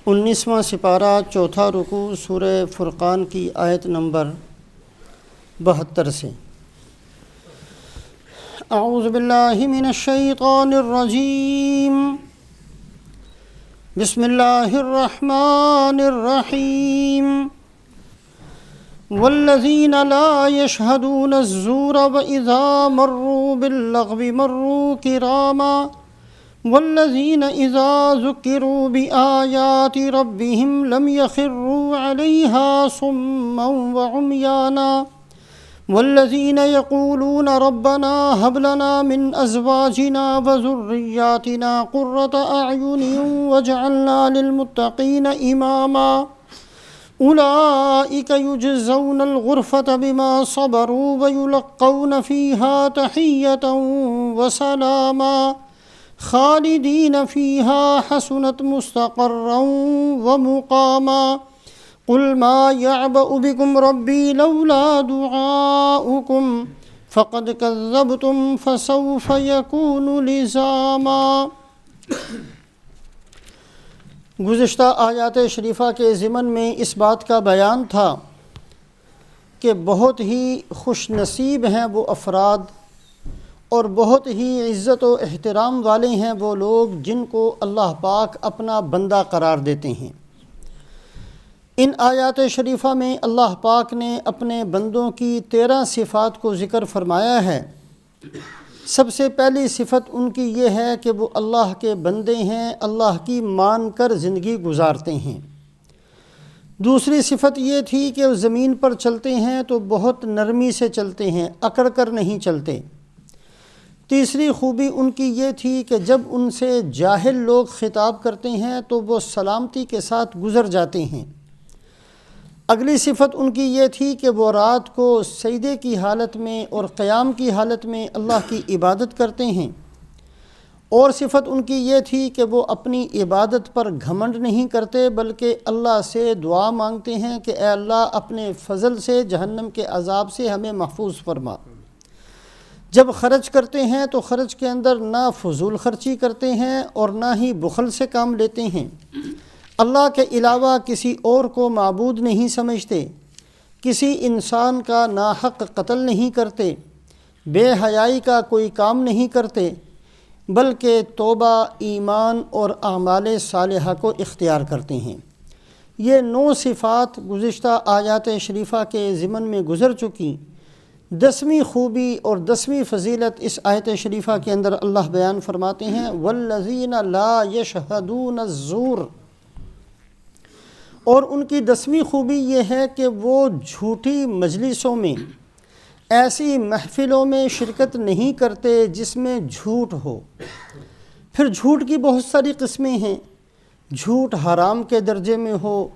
19واں سپارہ چوتھا رکوع سورہ فرقان کی آیت نمبر 72 سے۔ اعوذ باللہ من الشیطان الرجیم، بسم اللہ الرحمن الرحیم۔ والذین لا یشہدون الزور وإذا مروا باللغو مروا کراما والذین اذا ذکروا بآیات ربهم لم یخروا علیہا صما وعمیانا والذین یقولون ربنا هب لنا من ازواجنا وذریاتنا قرۃ اعین واجعلنا للمتقین اماما اولئک یجزون الغرفۃ بما صبروا ویلقون فیہا تحیۃ وسلاما خالدین فیہا حسنت مستقرا ومقاما قل ما یعبأ بکم ربی لولا دعاؤکم فقد کذبتم فسوف یکون لزاما۔ گزشتہ آیات شریفہ کے ضمن میں اس بات کا بیان تھا کہ بہت ہی خوش نصیب ہیں وہ افراد اور بہت ہی عزت و احترام والے ہیں وہ لوگ جن کو اللہ پاک اپنا بندہ قرار دیتے ہیں۔ ان آیات شریفہ میں اللہ پاک نے اپنے بندوں کی 13 صفات کو ذکر فرمایا ہے۔ سب سے پہلی صفت ان کی یہ ہے کہ وہ اللہ کے بندے ہیں، اللہ کی مان کر زندگی گزارتے ہیں۔ دوسری صفت یہ تھی کہ وہ زمین پر چلتے ہیں تو بہت نرمی سے چلتے ہیں، اکڑ کر نہیں چلتے۔ تیسری خوبی ان کی یہ تھی کہ جب ان سے جاہل لوگ خطاب کرتے ہیں تو وہ سلامتی کے ساتھ گزر جاتے ہیں۔ اگلی صفت ان کی یہ تھی کہ وہ رات کو سجدے کی حالت میں اور قیام کی حالت میں اللہ کی عبادت کرتے ہیں۔ اور صفت ان کی یہ تھی کہ وہ اپنی عبادت پر گھمنڈ نہیں کرتے بلکہ اللہ سے دعا مانگتے ہیں کہ اے اللہ اپنے فضل سے جہنم کے عذاب سے ہمیں محفوظ فرما۔ جب خرچ کرتے ہیں تو خرچ کے اندر نہ فضول خرچی کرتے ہیں اور نہ ہی بخل سے کام لیتے ہیں۔ اللہ کے علاوہ کسی اور کو معبود نہیں سمجھتے، کسی انسان کا ناحق قتل نہیں کرتے، بے حیائی کا کوئی کام نہیں کرتے بلکہ توبہ، ایمان اور اعمال صالحہ کو اختیار کرتے ہیں۔ یہ 9 صفات گزشتہ آیات شریفہ کے ضمن میں گزر چکی۔ 10ویں خوبی اور 10ویں فضیلت اس آیت شریفہ کے اندر اللہ بیان فرماتے ہیں، والذین لا یشہدون الزور۔ اور ان کی 10ویں خوبی یہ ہے کہ وہ جھوٹی مجلسوں میں، ایسی محفلوں میں شرکت نہیں کرتے جس میں جھوٹ ہو۔ پھر جھوٹ کی بہت ساری قسمیں ہیں، جھوٹ حرام کے درجے میں ہو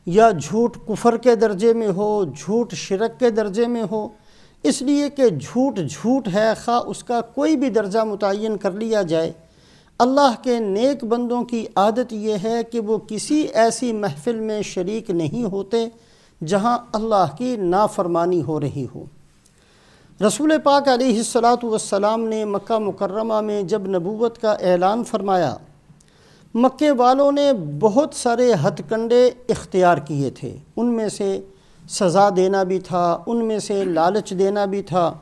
یا جھوٹ کفر کے درجے میں ہو، جھوٹ شرک کے درجے میں ہو، اس لیے کہ جھوٹ جھوٹ ہے، خواہ اس کا کوئی بھی درجہ متعین کر لیا جائے۔ اللہ کے نیک بندوں کی عادت یہ ہے کہ وہ کسی ایسی محفل میں شریک نہیں ہوتے جہاں اللہ کی نافرمانی ہو رہی ہو۔ رسول پاک علیہ الصلاۃ نے مکہ مکرمہ میں جب نبوت کا اعلان فرمایا، مکے والوں نے بہت سارے ہتھ کنڈے اختیار کیے تھے۔ ان میں سے سزا دینا بھی تھا، ان میں سے لالچ دینا بھی تھا،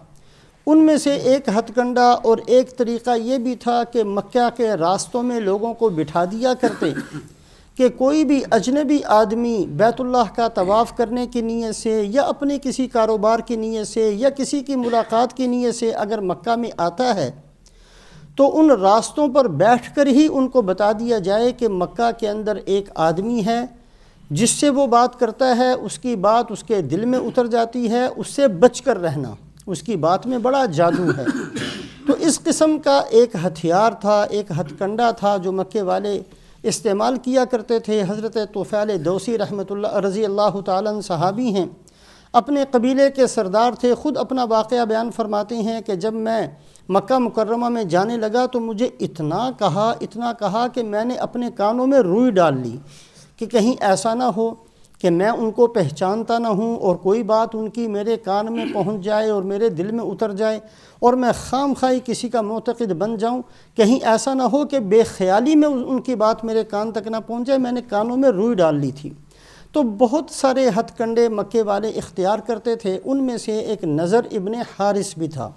ان میں سے ایک ہتھ کنڈا اور ایک طریقہ یہ بھی تھا کہ مکہ کے راستوں میں لوگوں کو بٹھا دیا کرتے کہ کوئی بھی اجنبی آدمی بیت اللہ کا طواف کرنے کی نیت سے یا اپنے کسی کاروبار کی نیت سے یا کسی کی ملاقات کی نیت سے اگر مکہ میں آتا ہے تو ان راستوں پر بیٹھ کر ہی ان کو بتا دیا جائے کہ مکہ کے اندر ایک آدمی ہے جس سے وہ بات کرتا ہے، اس کی بات اس کے دل میں اتر جاتی ہے، اس سے بچ کر رہنا، اس کی بات میں بڑا جادو ہے۔ تو اس قسم کا ایک ہتھیار تھا، ایک ہتھ کنڈا تھا جو مکے والے استعمال کیا کرتے تھے۔ حضرت طفیل دوسی رضی اللہ تعالیٰ عنہ صحابی ہیں، اپنے قبیلے کے سردار تھے، خود اپنا واقعہ بیان فرماتے ہیں کہ جب میں مکہ مکرمہ میں جانے لگا تو مجھے اتنا کہا کہ میں نے اپنے کانوں میں روئی ڈال لی کہ کہیں ایسا نہ ہو کہ میں ان کو پہچانتا نہ ہوں اور کوئی بات ان کی میرے کان میں پہنچ جائے اور میرے دل میں اتر جائے اور میں خام خواہی کسی کا معتقد بن جاؤں، کہیں ایسا نہ ہو کہ بے خیالی میں ان کی بات میرے کان تک نہ پہنچ جائے، میں نے کانوں میں روئی ڈال لی تھی۔ تو بہت سارے ہتھ کنڈے مکے والے اختیار کرتے تھے، ان میں سے ایک نضر ابن حارث بھی تھا۔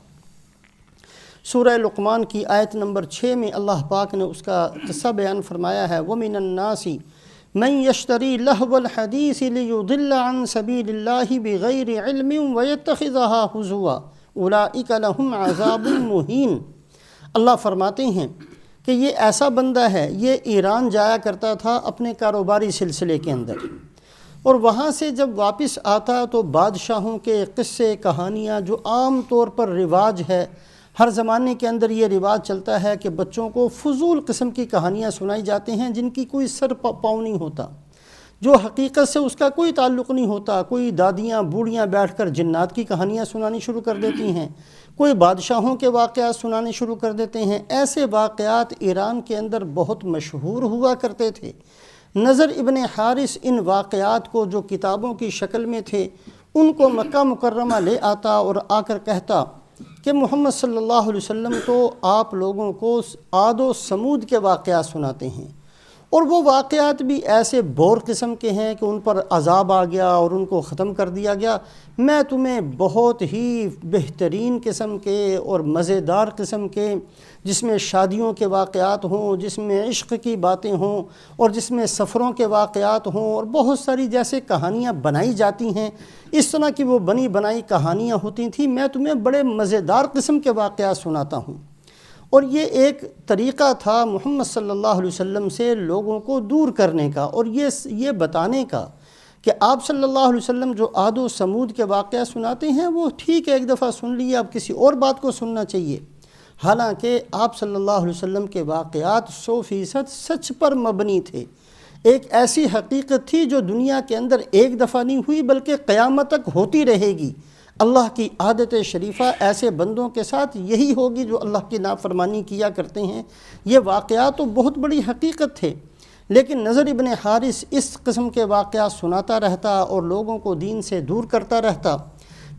سورہ لقمان کی آیت نمبر 6 میں اللہ پاک نے اس کا قصہ بیان فرمایا ہے، وَمِنَ النَّاسِ مَن يَشْتَرِي لَهْوَ الْحَدِيثِ لِيُضِلَّ عَن سَبِيلِ اللَّهِ بِغَيْرِ عِلْمٍ وَيَتَّخِذَهَا هُزُوًا أُولَٰئِكَ لَهُمْ عَذَابٌ مُّهِينٌ۔ اللہ فرماتے ہیں کہ یہ ایسا بندہ ہے، یہ ایران جایا کرتا تھا اپنے کاروباری سلسلے کے اندر، اور وہاں سے جب واپس آتا تو بادشاہوں کے قصے کہانیاں جو عام طور پر رواج ہے، ہر زمانے کے اندر یہ رواج چلتا ہے کہ بچوں کو فضول قسم کی کہانیاں سنائی جاتی ہیں جن کی کوئی سر پاؤں نہیں ہوتا، جو حقیقت سے اس کا کوئی تعلق نہیں ہوتا۔ کوئی دادیاں بوڑھیاں بیٹھ کر جنات کی کہانیاں سنانی شروع کر دیتی ہیں، کوئی بادشاہوں کے واقعات سنانے شروع کر دیتے ہیں۔ ایسے واقعات ایران کے اندر بہت مشہور ہوا کرتے تھے۔ نضر ابن حارث ان واقعات کو جو کتابوں کی شکل میں تھے ان کو مکہ مکرمہ لے آتا اور آ کر کہتا کہ محمد صلی اللہ علیہ وسلم تو آپ لوگوں کو عاد و سمود کے واقعات سناتے ہیں، اور وہ واقعات بھی ایسے بور قسم کے ہیں کہ ان پر عذاب آ گیا اور ان کو ختم کر دیا گیا۔ میں تمہیں بہت ہی بہترین قسم کے اور مزیدار قسم کے، جس میں شادیوں کے واقعات ہوں، جس میں عشق کی باتیں ہوں، اور جس میں سفروں کے واقعات ہوں، اور بہت ساری جیسے کہانیاں بنائی جاتی ہیں، اس طرح کی وہ بنی بنائی کہانیاں ہوتی تھیں، میں تمہیں بڑے مزیدار قسم کے واقعات سناتا ہوں۔ اور یہ ایک طریقہ تھا محمد صلی اللہ علیہ وسلم سے لوگوں کو دور کرنے کا، اور یہ بتانے کا کہ آپ صلی اللہ علیہ وسلم جو عاد و سمود کے واقعہ سناتے ہیں وہ ٹھیک ہے، ایک دفعہ سن لیے، اب کسی اور بات کو سننا چاہیے۔ حالانکہ آپ صلی اللہ علیہ وسلم کے واقعات 100% سچ پر مبنی تھے، ایک ایسی حقیقت تھی جو دنیا کے اندر ایک دفعہ نہیں ہوئی بلکہ قیامت تک ہوتی رہے گی۔ اللہ کی عادت شریفہ ایسے بندوں کے ساتھ یہی ہوگی جو اللہ کی نافرمانی کیا کرتے ہیں۔ یہ واقعات تو بہت بڑی حقیقت تھے، لیکن نضر ابن حارث اس قسم کے واقعات سناتا رہتا اور لوگوں کو دین سے دور کرتا رہتا۔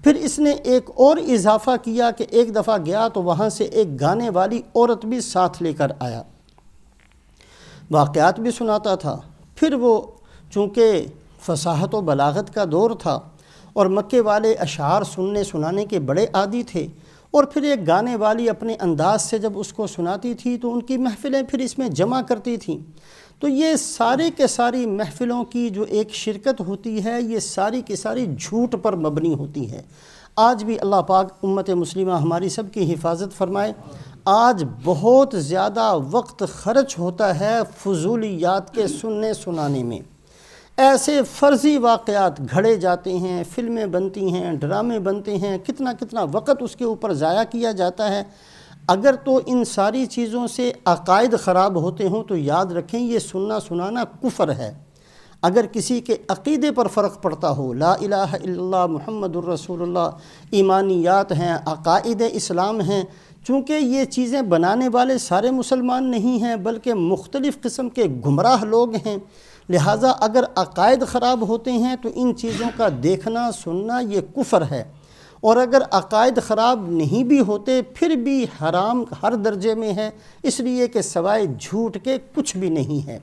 پھر اس نے ایک اور اضافہ کیا کہ ایک دفعہ گیا تو وہاں سے ایک گانے والی عورت بھی ساتھ لے کر آیا، واقعات بھی سناتا تھا۔ پھر وہ چونکہ فصاحت و بلاغت کا دور تھا اور مکے والے اشعار سننے سنانے کے بڑے عادی تھے، اور پھر ایک گانے والی اپنے انداز سے جب اس کو سناتی تھی تو ان کی محفلیں پھر اس میں جمع کرتی تھیں۔ تو یہ سارے کے ساری محفلوں کی جو ایک شرکت ہوتی ہے، یہ ساری کی ساری جھوٹ پر مبنی ہوتی ہے۔ آج بھی اللہ پاک امت مسلمہ ہماری سب کی حفاظت فرمائے۔ آج بہت زیادہ وقت خرچ ہوتا ہے فضولیات کے سننے سنانے میں، ایسے فرضی واقعات گھڑے جاتے ہیں، فلمیں بنتی ہیں، ڈرامے بنتے ہیں، کتنا کتنا وقت اس کے اوپر ضائع کیا جاتا ہے۔ اگر تو ان ساری چیزوں سے عقائد خراب ہوتے ہوں تو یاد رکھیں یہ سننا سنانا کفر ہے۔ اگر کسی کے عقیدے پر فرق پڑتا ہو، لا الہ الا اللہ محمد الرسول اللہ ایمانیات ہیں، عقائد اسلام ہیں، چونکہ یہ چیزیں بنانے والے سارے مسلمان نہیں ہیں بلکہ مختلف قسم کے گمراہ لوگ ہیں، لہٰذا اگر عقائد خراب ہوتے ہیں تو ان چیزوں کا دیکھنا سننا یہ کفر ہے، اور اگر عقائد خراب نہیں بھی ہوتے پھر بھی حرام ہر درجے میں ہے، اس لیے کہ سوائے جھوٹ کے کچھ بھی نہیں ہے۔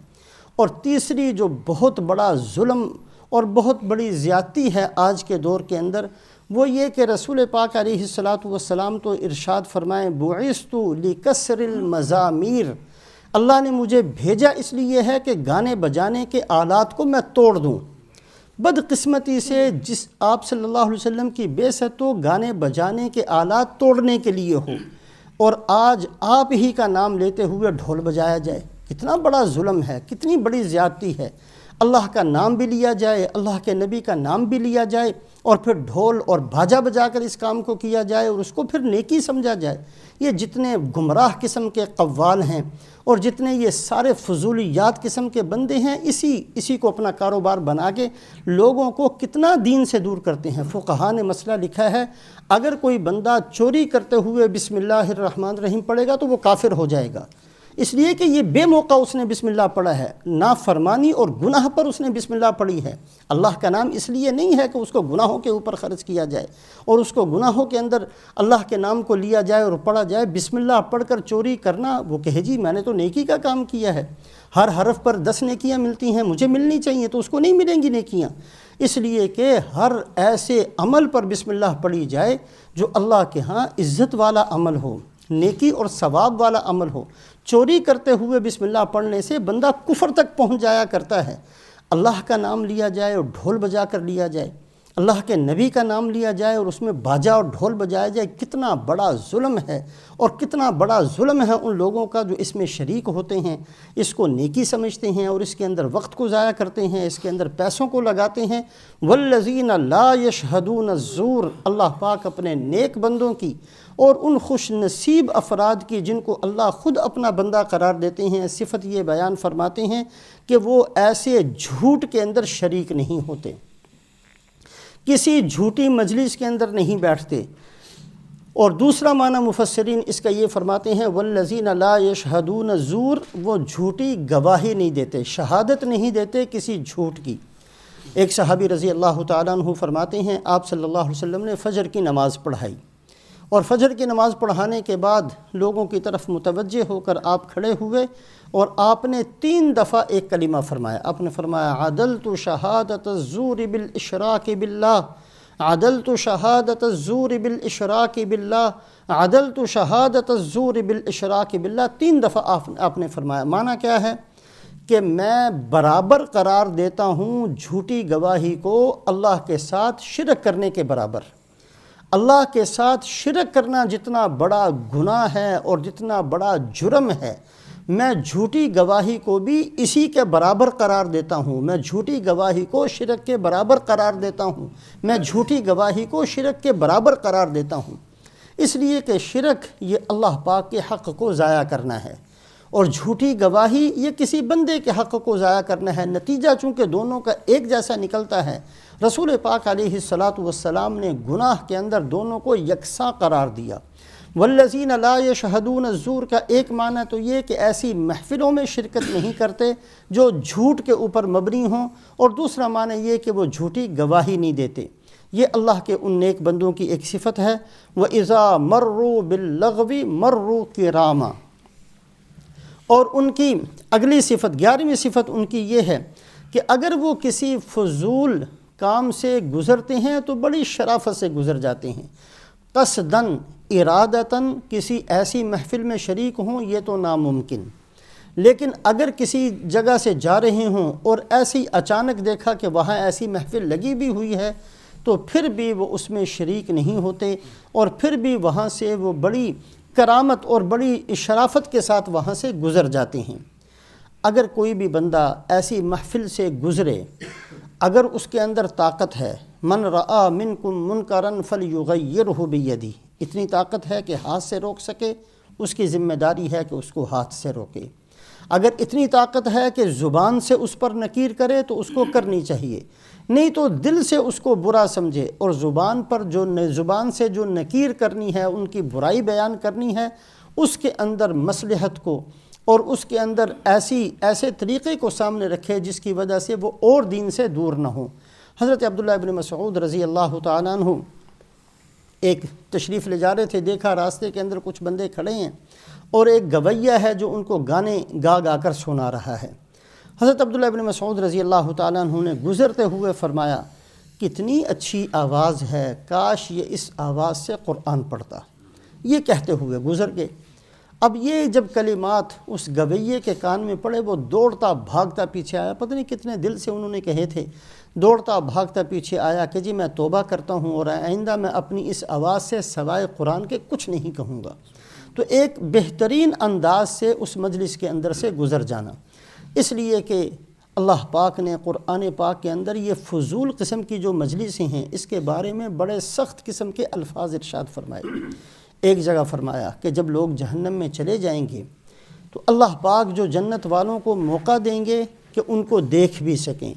اور تیسری جو بہت بڑا ظلم اور بہت بڑی زیادتی ہے آج کے دور کے اندر، وہ یہ کہ رسول پاک علیہ الصلاۃ والسلام تو ارشاد فرمائیں بعثت لکسر المزامیر، اللہ نے مجھے بھیجا اس لیے ہے کہ گانے بجانے کے آلات کو میں توڑ دوں۔ بدقسمتی سے جس آپ صلی اللہ علیہ وسلم کی بعثت تو گانے بجانے کے آلات توڑنے کے لیے ہو، اور آج آپ ہی کا نام لیتے ہوئے ڈھول بجایا جائے، کتنا بڑا ظلم ہے، کتنی بڑی زیادتی ہے۔ اللہ کا نام بھی لیا جائے، اللہ کے نبی کا نام بھی لیا جائے، اور پھر ڈھول اور باجا بجا کر اس کام کو کیا جائے اور اس کو پھر نیکی سمجھا جائے۔ یہ جتنے گمراہ قسم کے قوال ہیں اور جتنے یہ سارے فضولیات قسم کے بندے ہیں، اسی کو اپنا کاروبار بنا کے لوگوں کو کتنا دین سے دور کرتے ہیں۔ فقہاء نے مسئلہ لکھا ہے، اگر کوئی بندہ چوری کرتے ہوئے بسم اللہ الرحمن الرحیم پڑھے گا تو وہ کافر ہو جائے گا، اس لیے کہ یہ بے موقع اس نے بسم اللہ پڑھا ہے، نافرمانی اور گناہ پر اس نے بسم اللہ پڑھی ہے۔ اللہ کا نام اس لیے نہیں ہے کہ اس کو گناہوں کے اوپر خرچ کیا جائے اور اس کو گناہوں کے اندر اللہ کے نام کو لیا جائے اور پڑھا جائے۔ بسم اللہ پڑھ کر چوری کرنا، وہ کہے جی میں نے تو نیکی کا کام کیا ہے، ہر حرف پر 10 نیکیاں ملتی ہیں، مجھے ملنی چاہیے، تو اس کو نہیں ملیں گی نیکیاں۔ اس لیے کہ ہر ایسے عمل پر بسم اللہ پڑھی جائے جو اللہ کے ہاں عزت والا عمل ہو، نیکی اور ثواب والا عمل ہو۔ چوری کرتے ہوئے بسم اللہ پڑھنے سے بندہ کفر تک پہنچ جایا کرتا ہے۔ اللہ کا نام لیا جائے اور ڈھول بجا کر لیا جائے، اللہ کے نبی کا نام لیا جائے اور اس میں باجا اور ڈھول بجایا جائے، کتنا بڑا ظلم ہے، اور کتنا بڑا ظلم ہے ان لوگوں کا جو اس میں شریک ہوتے ہیں، اس کو نیکی سمجھتے ہیں اور اس کے اندر وقت کو ضائع کرتے ہیں، اس کے اندر پیسوں کو لگاتے ہیں۔ والذین لا یشہدون الزور، اللہ پاک اپنے نیک بندوں کی اور ان خوش نصیب افراد کی جن کو اللہ خود اپنا بندہ قرار دیتے ہیں صفت یہ بیان فرماتے ہیں کہ وہ ایسے جھوٹ کے اندر شریک نہیں ہوتے، کسی جھوٹی مجلس کے اندر نہیں بیٹھتے۔ اور دوسرا معنی مفسرین اس کا یہ فرماتے ہیں والذین لا یشہدون الزور، وہ جھوٹی گواہی نہیں دیتے، شہادت نہیں دیتے کسی جھوٹ کی۔ ایک صحابی رضی اللہ تعالیٰ عنہ فرماتے ہیں آپ صلی اللہ علیہ وسلم نے فجر کی نماز پڑھائی، اور فجر کی نماز پڑھانے کے بعد لوگوں کی طرف متوجہ ہو کر آپ کھڑے ہوئے اور آپ نے 3 دفعہ ایک کلمہ فرمایا۔ آپ نے فرمایا عدلت شہادت الزور بالاشراک باللہ، عدلت شہادت الزور بالاشراک باللہ، عدلت شہادت الزور بالاشراک باللہ، 3 دفعہ آپ نے فرمایا۔ معنی کیا ہے کہ میں برابر قرار دیتا ہوں جھوٹی گواہی کو اللہ کے ساتھ شرک کرنے کے برابر۔ اللہ کے ساتھ شرک کرنا جتنا بڑا گناہ ہے اور جتنا بڑا جرم ہے، میں جھوٹی گواہی کو بھی اسی کے برابر قرار دیتا ہوں۔ میں جھوٹی گواہی کو شرک کے برابر قرار دیتا ہوں، میں جھوٹی گواہی کو شرک کے برابر قرار دیتا ہوں، اس لیے کہ شرک یہ اللہ پاک کے حق کو ضائع کرنا ہے، اور جھوٹی گواہی یہ کسی بندے کے حق کو ضائع کرنا ہے۔ نتیجہ چونکہ دونوں کا ایک جیسا نکلتا ہے، رسول پاک علیہ الصلاۃ والسلام نے گناہ کے اندر دونوں کو یکساں قرار دیا۔ والذین لا یشہدون الزور کا ایک معنی تو یہ کہ ایسی محفلوں میں شرکت نہیں کرتے جو جھوٹ کے اوپر مبنی ہوں، اور دوسرا معنی یہ کہ وہ جھوٹی گواہی نہیں دیتے۔ یہ اللہ کے ان نیک بندوں کی ایک صفت ہے۔ وَإِذَا مَرُّوا بِاللَّغْوِ مَرُّوا كِرَامًا، اور ان کی اگلی صفت 11ویں صفت ان کی یہ ہے کہ اگر وہ کسی فضول کام سے گزرتے ہیں تو بڑی شرافت سے گزر جاتے ہیں۔ قصداً ارادتاً کسی ایسی محفل میں شریک ہوں یہ تو ناممکن، لیکن اگر کسی جگہ سے جا رہے ہوں اور ایسی اچانک دیکھا کہ وہاں ایسی محفل لگی بھی ہوئی ہے تو پھر بھی وہ اس میں شریک نہیں ہوتے، اور پھر بھی وہاں سے وہ بڑی کرامت اور بڑی شرافت کے ساتھ وہاں سے گزر جاتے ہیں۔ اگر کوئی بھی بندہ ایسی محفل سے گزرے، اگر اس کے اندر طاقت ہے، من رآ منکم منکرا فلیغیرہ بیدہ، اتنی طاقت ہے کہ ہاتھ سے روک سکے، اس کی ذمہ داری ہے کہ اس کو ہاتھ سے روکے۔ اگر اتنی طاقت ہے کہ زبان سے اس پر نکیر کرے تو اس کو کرنی چاہیے، نہیں تو دل سے اس کو برا سمجھے، اور زبان سے جو نکیر کرنی ہے، ان کی برائی بیان کرنی ہے، اس کے اندر مصلحت کو اور اس کے اندر ایسے طریقے کو سامنے رکھے جس کی وجہ سے وہ اور دین سے دور نہ ہو۔ حضرت عبداللہ ابن مسعود رضی اللہ تعالیٰ عنہ ایک تشریف لے جا رہے تھے، دیکھا راستے کے اندر کچھ بندے کھڑے ہیں اور ایک گویہ ہے جو ان کو گانے گا کر سنا رہا ہے۔ حضرت عبداللہ ابن مسعود رضی اللہ تعالیٰ عنہ نے گزرتے ہوئے فرمایا کتنی اچھی آواز ہے، کاش یہ اس آواز سے قرآن پڑھتا۔ یہ کہتے ہوئے گزر گئے۔ اب یہ جب کلمات اس گویے کے کان میں پڑے، وہ دوڑتا بھاگتا پیچھے آیا، پتہ نہیں کتنے دل سے انہوں نے کہے تھے، دوڑتا بھاگتا پیچھے آیا کہ جی میں توبہ کرتا ہوں اور آئندہ میں اپنی اس آواز سے سوائے قرآن کے کچھ نہیں کہوں گا۔ تو ایک بہترین انداز سے اس مجلس کے اندر سے گزر جانا، اس لیے کہ اللہ پاک نے قرآن پاک کے اندر یہ فضول قسم کی جو مجلسیں ہیں اس کے بارے میں بڑے سخت قسم کے الفاظ ارشاد فرمائے۔ ایک جگہ فرمایا کہ جب لوگ جہنم میں چلے جائیں گے تو اللہ پاک جو جنت والوں کو موقع دیں گے کہ ان کو دیکھ بھی سکیں،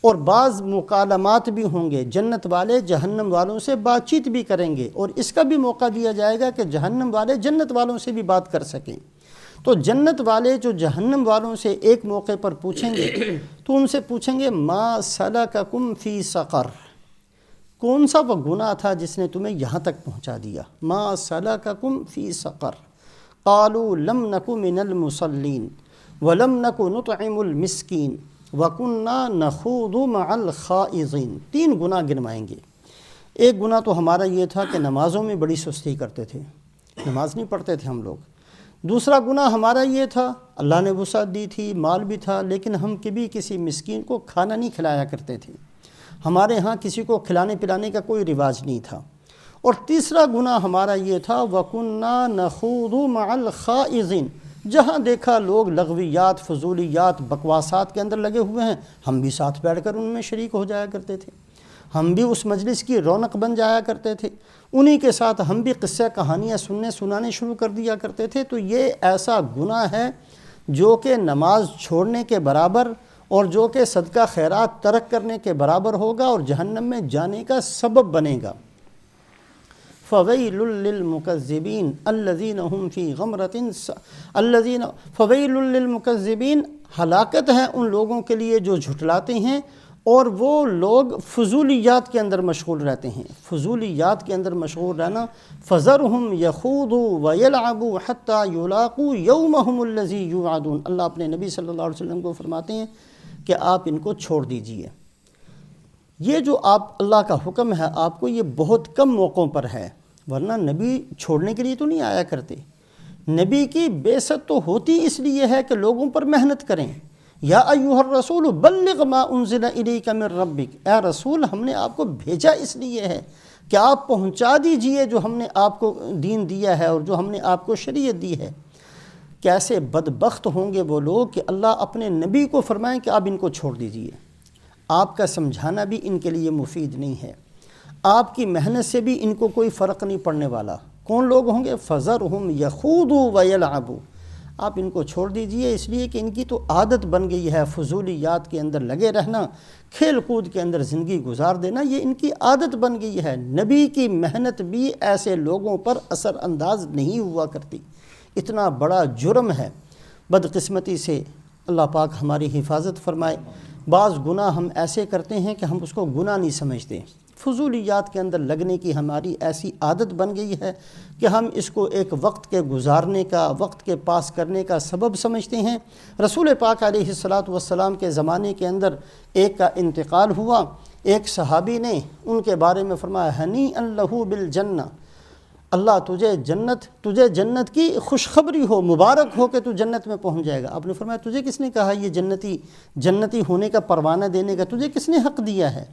اور بعض مکالمات بھی ہوں گے، جنت والے جہنم والوں سے بات چیت بھی کریں گے، اور اس کا بھی موقع دیا جائے گا کہ جہنم والے جنت والوں سے بھی بات کر سکیں۔ تو جنت والے جو جہنم والوں سے ایک موقع پر پوچھیں گے تو ان سے پوچھیں گے ما سلککم فی سقر، کون سا وہ گناہ تھا جس نے تمہیں یہاں تک پہنچا دیا؟ ما سلککم فی سقر قالوا لم نک من المصلین ولم نک نطعم المسکین وَكُنَّا نَخُوضُ مَعَ الْخَائِضِينَ۔ 3 گناہ گنوائیں گے۔ ایک گناہ تو ہمارا یہ تھا کہ نمازوں میں بڑی سستی کرتے تھے، نماز نہیں پڑھتے تھے ہم لوگ۔ دوسرا گناہ ہمارا یہ تھا، اللہ نے وسعت دی تھی، مال بھی تھا، لیکن ہم کبھی کسی مسکین کو کھانا نہیں کھلایا کرتے تھے، ہمارے ہاں کسی کو کھلانے پلانے کا کوئی رواج نہیں تھا۔ اور تیسرا گناہ ہمارا یہ تھا وَكُنَّا نَخُوضُ مَعَ الْخَائِضِينَ، جہاں دیکھا لوگ لغویات، فضولیات، بکواسات کے اندر لگے ہوئے ہیں، ہم بھی ساتھ بیٹھ کر ان میں شریک ہو جایا کرتے تھے، ہم بھی اس مجلس کی رونق بن جایا کرتے تھے، انہی کے ساتھ ہم بھی قصہ کہانیاں سنانے شروع کر دیا کرتے تھے۔ تو یہ ایسا گناہ ہے جو کہ نماز چھوڑنے کے برابر اور جو کہ صدقہ خیرات ترک کرنے کے برابر ہوگا اور جہنم میں جانے کا سبب بنے گا۔ فَوَيْلٌ لِّلْمُكَذِّبِينَ الَّذِينَ هُمْ فِي غَمْرَةٍ فَوَيْلٌ لِّلْمُكَذِّبِينَ، ہلاکت ہے ان لوگوں کے لیے جو جھٹلاتے ہیں اور وہ لوگ فضولیات کے اندر مشغول رہتے ہیں۔ فضولیات کے اندر مشغول رہنا، فَذَرْهُمْ يَخُوضُوا وَيَلْعَبُوا حَتَّى يُلَاقُوا يَوْمَهُمُ الَّذِي يُوعَدُونَ۔ اللہ اپنے نبی صلی اللہ علیہ وسلم کو فرماتے ہیں کہ آپ ان کو چھوڑ دیجئے۔ یہ جو اللہ کا حکم ہے آپ کو، یہ بہت کم موقعوں پر ہے، ورنہ نبی چھوڑنے کے لیے تو نہیں آیا کرتے۔ نبی کی بعثت تو ہوتی اس لیے ہے کہ لوگوں پر محنت کریں۔ یا ایھا الرسول بلغ ما انزل الیک من ربک، اے رسول ہم نے آپ کو بھیجا اس لیے ہے کہ آپ پہنچا دیجئے جو ہم نے آپ کو دین دیا ہے اور جو ہم نے آپ کو شریعت دی ہے۔ کیسے بدبخت ہوں گے وہ لوگ کہ اللہ اپنے نبی کو فرمائیں کہ آپ ان کو چھوڑ دیجئے۔ آپ کا سمجھانا بھی ان کے لیے مفید نہیں ہے، آپ کی محنت سے بھی ان کو کوئی فرق نہیں پڑنے والا۔ کون لوگ ہوں گے؟ فَذَرْهُمْ يَخُوضُوا وَيَلْعَبُوا، آپ ان کو چھوڑ دیجئے، اس لیے کہ ان کی تو عادت بن گئی ہے فضولیات کے اندر لگے رہنا، کھیل کود کے اندر زندگی گزار دینا، یہ ان کی عادت بن گئی ہے۔ نبی کی محنت بھی ایسے لوگوں پر اثر انداز نہیں ہوا کرتی۔ اتنا بڑا جرم ہے، بدقسمتی سے اللہ پاک ہماری حفاظت فرمائے۔ بعض گناہ ہم ایسے کرتے ہیں کہ ہم اس کو گناہ نہیں سمجھتے، فضولیات کے اندر لگنے کی ہماری ایسی عادت بن گئی ہے کہ ہم اس کو ایک وقت کے گزارنے کا، وقت کے پاس کرنے کا سبب سمجھتے ہیں۔ رسول پاک علیہ الصلاۃ کے زمانے کے اندر ایک کا انتقال ہوا، ایک صحابی نے ان کے بارے میں فرمایا ہنیئا لہ بالجنہ، اللہ تجھے جنت کی خوشخبری ہو، مبارک ہو کہ تو جنت میں پہنچ جائے گا۔ آپ نے فرمایا تجھے کس نے کہا یہ جنتی ہونے کا پروانہ دینے کا، تجھے کس نے حق دیا ہے؟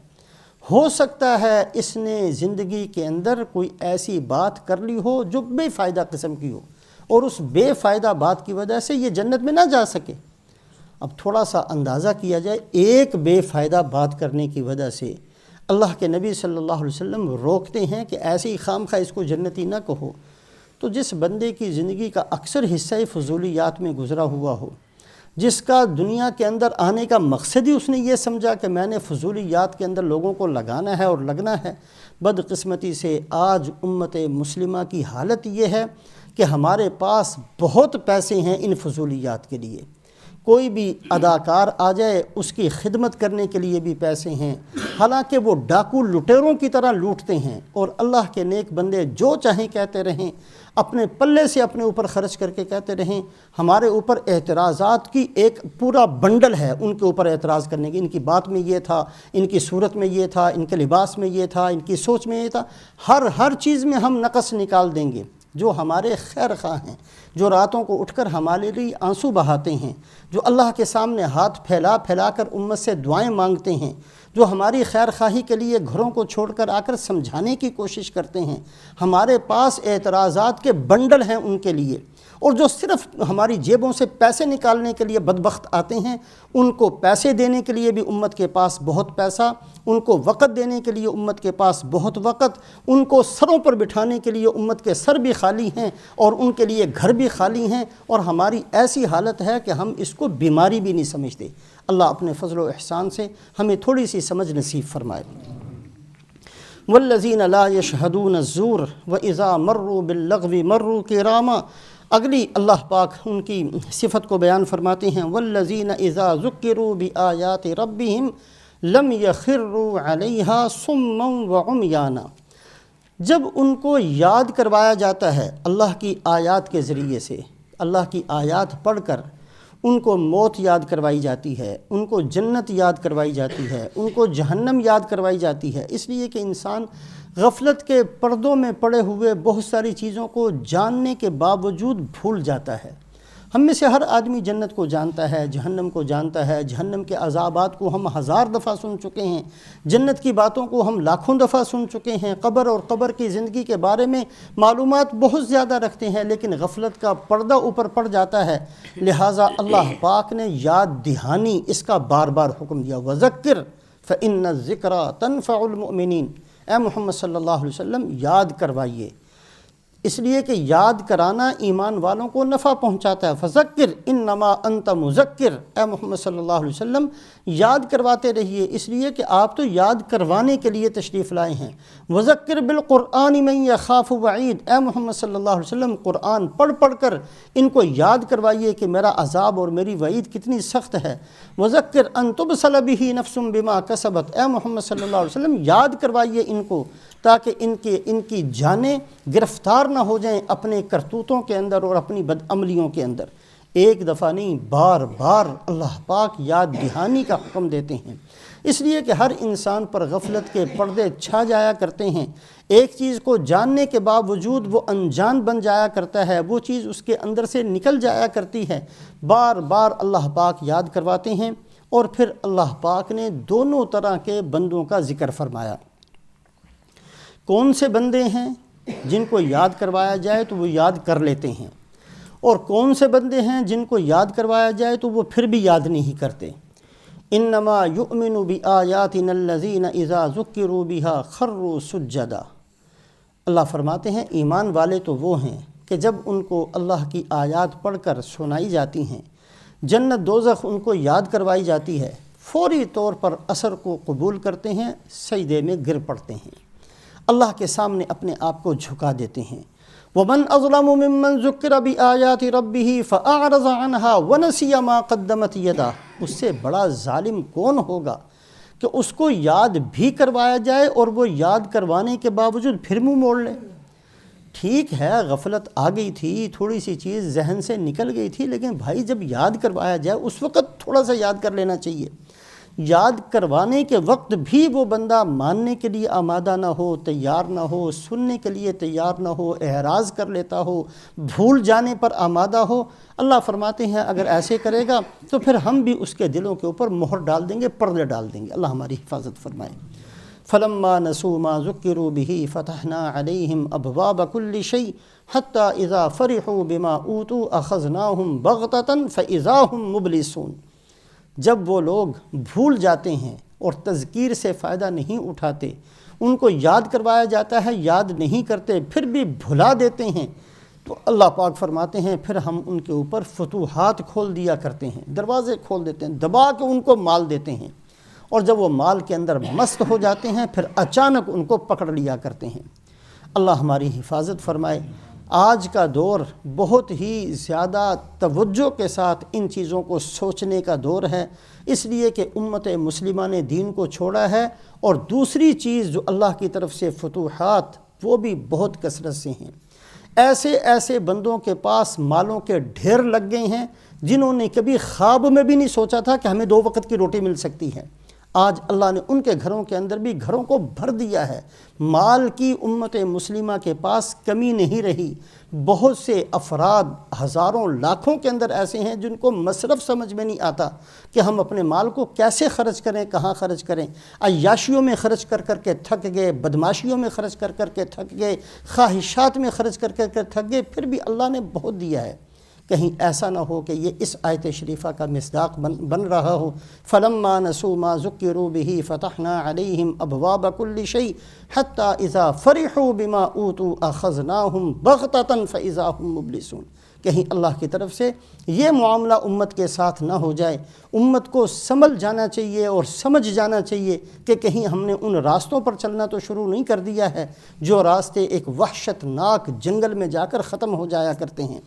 ہو سکتا ہے اس نے زندگی کے اندر کوئی ایسی بات کر لی ہو جو بے فائدہ قسم کی ہو، اور اس بے فائدہ بات کی وجہ سے یہ جنت میں نہ جا سکے۔ اب تھوڑا سا اندازہ کیا جائے، ایک بے فائدہ بات کرنے کی وجہ سے اللہ کے نبی صلی اللہ علیہ وسلم روکتے ہیں کہ ایسے ہی خام خواہ اس کو جنتی نہ کہو۔ تو جس بندے کی زندگی کا اکثر حصہ فضولیات میں گزرا ہوا ہو، جس کا دنیا کے اندر آنے کا مقصد ہی اس نے یہ سمجھا کہ میں نے فضولیات کے اندر لوگوں کو لگانا ہے اور لگنا ہے، بدقسمتی سے آج امت مسلمہ کی حالت یہ ہے کہ ہمارے پاس بہت پیسے ہیں ان فضولیات کے لیے۔ کوئی بھی اداکار آ جائے اس کی خدمت کرنے کے لیے بھی پیسے ہیں، حالانکہ وہ ڈاکو لٹیروں کی طرح لوٹتے ہیں، اور اللہ کے نیک بندے جو چاہیں کہتے رہیں، اپنے پلے سے اپنے اوپر خرچ کر کے کہتے رہیں۔ ہمارے اوپر اعتراضات کی ایک پورا بنڈل ہے ان کے اوپر اعتراض کرنے کی، ان کی بات میں یہ تھا، ان کی صورت میں یہ تھا، ان کے لباس میں یہ تھا، ان کی سوچ میں یہ تھا، ہر چیز میں ہم نقص نکال دیں گے۔ جو ہمارے خیر خواہ ہیں، جو راتوں کو اٹھ کر ہمارے لیے آنسو بہاتے ہیں، جو اللہ کے سامنے ہاتھ پھیلا کر امت سے دعائیں مانگتے ہیں، جو ہماری خیر خواہی کے لیے گھروں کو چھوڑ کر آ کر سمجھانے کی کوشش کرتے ہیں، ہمارے پاس اعتراضات کے بنڈل ہیں ان کے لیے۔ اور جو صرف ہماری جیبوں سے پیسے نکالنے کے لیے بدبخت آتے ہیں، ان کو پیسے دینے کے لیے بھی امت کے پاس بہت پیسہ، ان کو وقت دینے کے لیے امت کے پاس بہت وقت، ان کو سروں پر بٹھانے کے لیے امت کے سر بھی خالی ہیں اور ان کے لیے گھر بھی خالی ہیں، اور ہماری ایسی حالت ہے کہ ہم اس کو بیماری بھی نہیں سمجھتے۔ اللہ اپنے فضل و احسان سے ہمیں تھوڑی سی سمجھ نصیب فرمائے۔ والذین لا یشہدون الزور واذا مروا باللغو مروا کراما، اگلی اللہ پاک ان کی صفت کو بیان فرماتے ہیں والذین اذا ذکروا بآیات ربہم لم یخروا علیہا صما وعمیانا، جب ان کو یاد کروایا جاتا ہے اللہ کی آیات کے ذریعے سے، اللہ کی آیات پڑھ کر ان کو موت یاد کروائی جاتی ہے، ان کو جنت یاد کروائی جاتی ہے، ان کو جہنم یاد کروائی جاتی ہے، اس لیے کہ انسان غفلت کے پردوں میں پڑے ہوئے بہت ساری چیزوں کو جاننے کے باوجود بھول جاتا ہے۔ ہم میں سے ہر آدمی جنت کو جانتا ہے، جہنم کو جانتا ہے، جہنم کے عذابات کو ہم 1000 دفعہ سن چکے ہیں، جنت کی باتوں کو ہم لاکھوں دفعہ سن چکے ہیں، قبر اور قبر کی زندگی کے بارے میں معلومات بہت زیادہ رکھتے ہیں، لیکن غفلت کا پردہ اوپر پڑ جاتا ہے۔ لہٰذا اللہ پاک نے یاد دہانی اس کا بار بار حکم دیا، وَذَكِّرْ فَإِنَّ الذِّكْرَىٰ تَنفَعُ الْمُؤْمِنِينَ، اے محمد صلی اللہ علیہ وسلم یاد کروائیے، اس لیے کہ یاد کرانا ایمان والوں کو نفع پہنچاتا ہے۔ فذکر انما انت مذکر، اے محمد صلی اللہ علیہ وسلم یاد کرواتے رہیے، اس لیے کہ آپ تو یاد کروانے کے لیے تشریف لائے ہیں۔ وذکر بالقرآن من یخاف وعید، اے محمد صلی اللہ علیہ وسلم قرآن پڑھ پڑھ کر ان کو یاد کروائیے کہ میرا عذاب اور میری وعید کتنی سخت ہے۔ وذکر ان تبصل بہ نفس بما کسبت، اے محمد صلی اللہ علیہ وسلم یاد کروائیے ان کو تاکہ ان کی جانیں گرفتار نہ ہو جائیں اپنے کرتوتوں کے اندر اور اپنی بدعملیوں کے اندر۔ ایک دفعہ نہیں، بار بار اللہ پاک یاد دہانی کا حکم دیتے ہیں، اس لیے کہ ہر انسان پر غفلت کے پردے چھا جایا کرتے ہیں، ایک چیز کو جاننے کے باوجود وہ انجان بن جایا کرتا ہے، وہ چیز اس کے اندر سے نکل جایا کرتی ہے۔ بار بار اللہ پاک یاد کرواتے ہیں، اور پھر اللہ پاک نے دونوں طرح کے بندوں کا ذکر فرمایا۔ کون سے بندے ہیں جن کو یاد کروایا جائے تو وہ یاد کر لیتے ہیں، اور کون سے بندے ہیں جن کو یاد کروایا جائے تو وہ پھر بھی یاد نہیں کرتے۔ انما یؤمن بآیاتنا الذین اذا ذکروا بہا خروا سجدا، اللہ فرماتے ہیں ایمان والے تو وہ ہیں کہ جب ان کو اللہ کی آیات پڑھ کر سنائی جاتی ہیں، جنت دوزخ ان کو یاد کروائی جاتی ہے، فوری طور پر اثر کو قبول کرتے ہیں، سجدے میں گر پڑتے ہیں، اللہ کے سامنے اپنے آپ کو جھکا دیتے ہیں۔ وَمَنْ أَظْلَمُ مِمَّنْ ذُكِّرَ بِآيَاتِ رَبِّهِ فَأَعْرَضَ عَنْهَا وَنَسِيَ مَا قَدَّمَتْ يَدَاهُ، اس سے بڑا ظالم کون ہوگا کہ اس کو یاد بھی کروایا جائے اور وہ یاد کروانے کے باوجود پھر منہ موڑ لے۔ ٹھیک ہے غفلت آ گئی تھی، تھوڑی سی چیز ذہن سے نکل گئی تھی، لیکن بھائی جب یاد کروایا جائے اس وقت تھوڑا سا یاد کر لینا چاہیے۔ یاد کروانے کے وقت بھی وہ بندہ ماننے کے لیے آمادہ نہ ہو، تیار نہ ہو، سننے کے لیے تیار نہ ہو، اعراض کر لیتا ہو، بھول جانے پر آمادہ ہو، اللہ فرماتے ہیں اگر ایسے کرے گا تو پھر ہم بھی اس کے دلوں کے اوپر مہر ڈال دیں گے، پردے ڈال دیں گے۔ اللہ ہماری حفاظت فرمائے۔ فَلَمَّا نَسُوا مَا ذُكِّرُوا بِهِ فَتَحْنَا عَلَيْهِمْ أَبْوَابَ كُلِّ شَيْءٍ حَتَّى إِذَا فَرِحُوا بِمَا أُوتُوا أَخَذْنَاهُمْ بَغْتَةً فَإِذَا هُمْ مُبْلِسُونَ، جب وہ لوگ بھول جاتے ہیں اور تذکیر سے فائدہ نہیں اٹھاتے، ان کو یاد کروایا جاتا ہے، یاد نہیں کرتے، پھر بھی بھلا دیتے ہیں، تو اللہ پاک فرماتے ہیں پھر ہم ان کے اوپر فتوحات کھول دیا کرتے ہیں، دروازے کھول دیتے ہیں، دبا کے ان کو مال دیتے ہیں، اور جب وہ مال کے اندر مست ہو جاتے ہیں پھر اچانک ان کو پکڑ لیا کرتے ہیں۔ اللہ ہماری حفاظت فرمائے۔ آج کا دور بہت ہی زیادہ توجہ کے ساتھ ان چیزوں کو سوچنے کا دور ہے، اس لیے کہ امت مسلمہ نے دین کو چھوڑا ہے، اور دوسری چیز جو اللہ کی طرف سے فتوحات وہ بھی بہت کثرت سے ہیں۔ ایسے بندوں کے پاس مالوں کے ڈھیر لگ گئے ہیں جنہوں نے کبھی خواب میں بھی نہیں سوچا تھا کہ ہمیں 2 وقت کی روٹی مل سکتی ہے۔ آج اللہ نے ان کے گھروں کے اندر بھی گھروں کو بھر دیا ہے، مال کی امت مسلمہ کے پاس کمی نہیں رہی۔ بہت سے افراد ہزاروں لاکھوں کے اندر ایسے ہیں جن کو مصرف سمجھ میں نہیں آتا کہ ہم اپنے مال کو کیسے خرچ کریں، کہاں خرچ کریں۔ عیاشیوں میں خرچ کر کر کے تھک گئے، بدماشیوں میں خرچ کر کر کے تھک گئے، خواہشات میں خرچ کر کر کے تھک گئے، پھر بھی اللہ نے بہت دیا ہے۔ کہیں ایسا نہ ہو کہ یہ اس آیت شریفہ کا مصداق بن رہا ہو۔ فَلَمَّا نَسُوا مَا ذُكِّرُوا بِهِ فَتَحْنَا عَلَيْهِمْ أَبْوَابَ كُلِّ شَيْءٍ حَتَّى إِذَا فَرِحُوا بِمَا أُوتُوا أَخَذْنَاهُمْ بَغْتَةً فَإِذَا هُمْ مُبْلِسُونَ، کہیں اللہ کی طرف سے یہ معاملہ امت کے ساتھ نہ ہو جائے۔ امت کو سنبھل جانا چاہیے اور سمجھ جانا چاہیے کہ کہیں ہم نے ان راستوں پر چلنا تو شروع نہیں کر دیا ہے جو راستے ایک وحشت ناک جنگل میں جا کر ختم ہو جایا کرتے ہیں،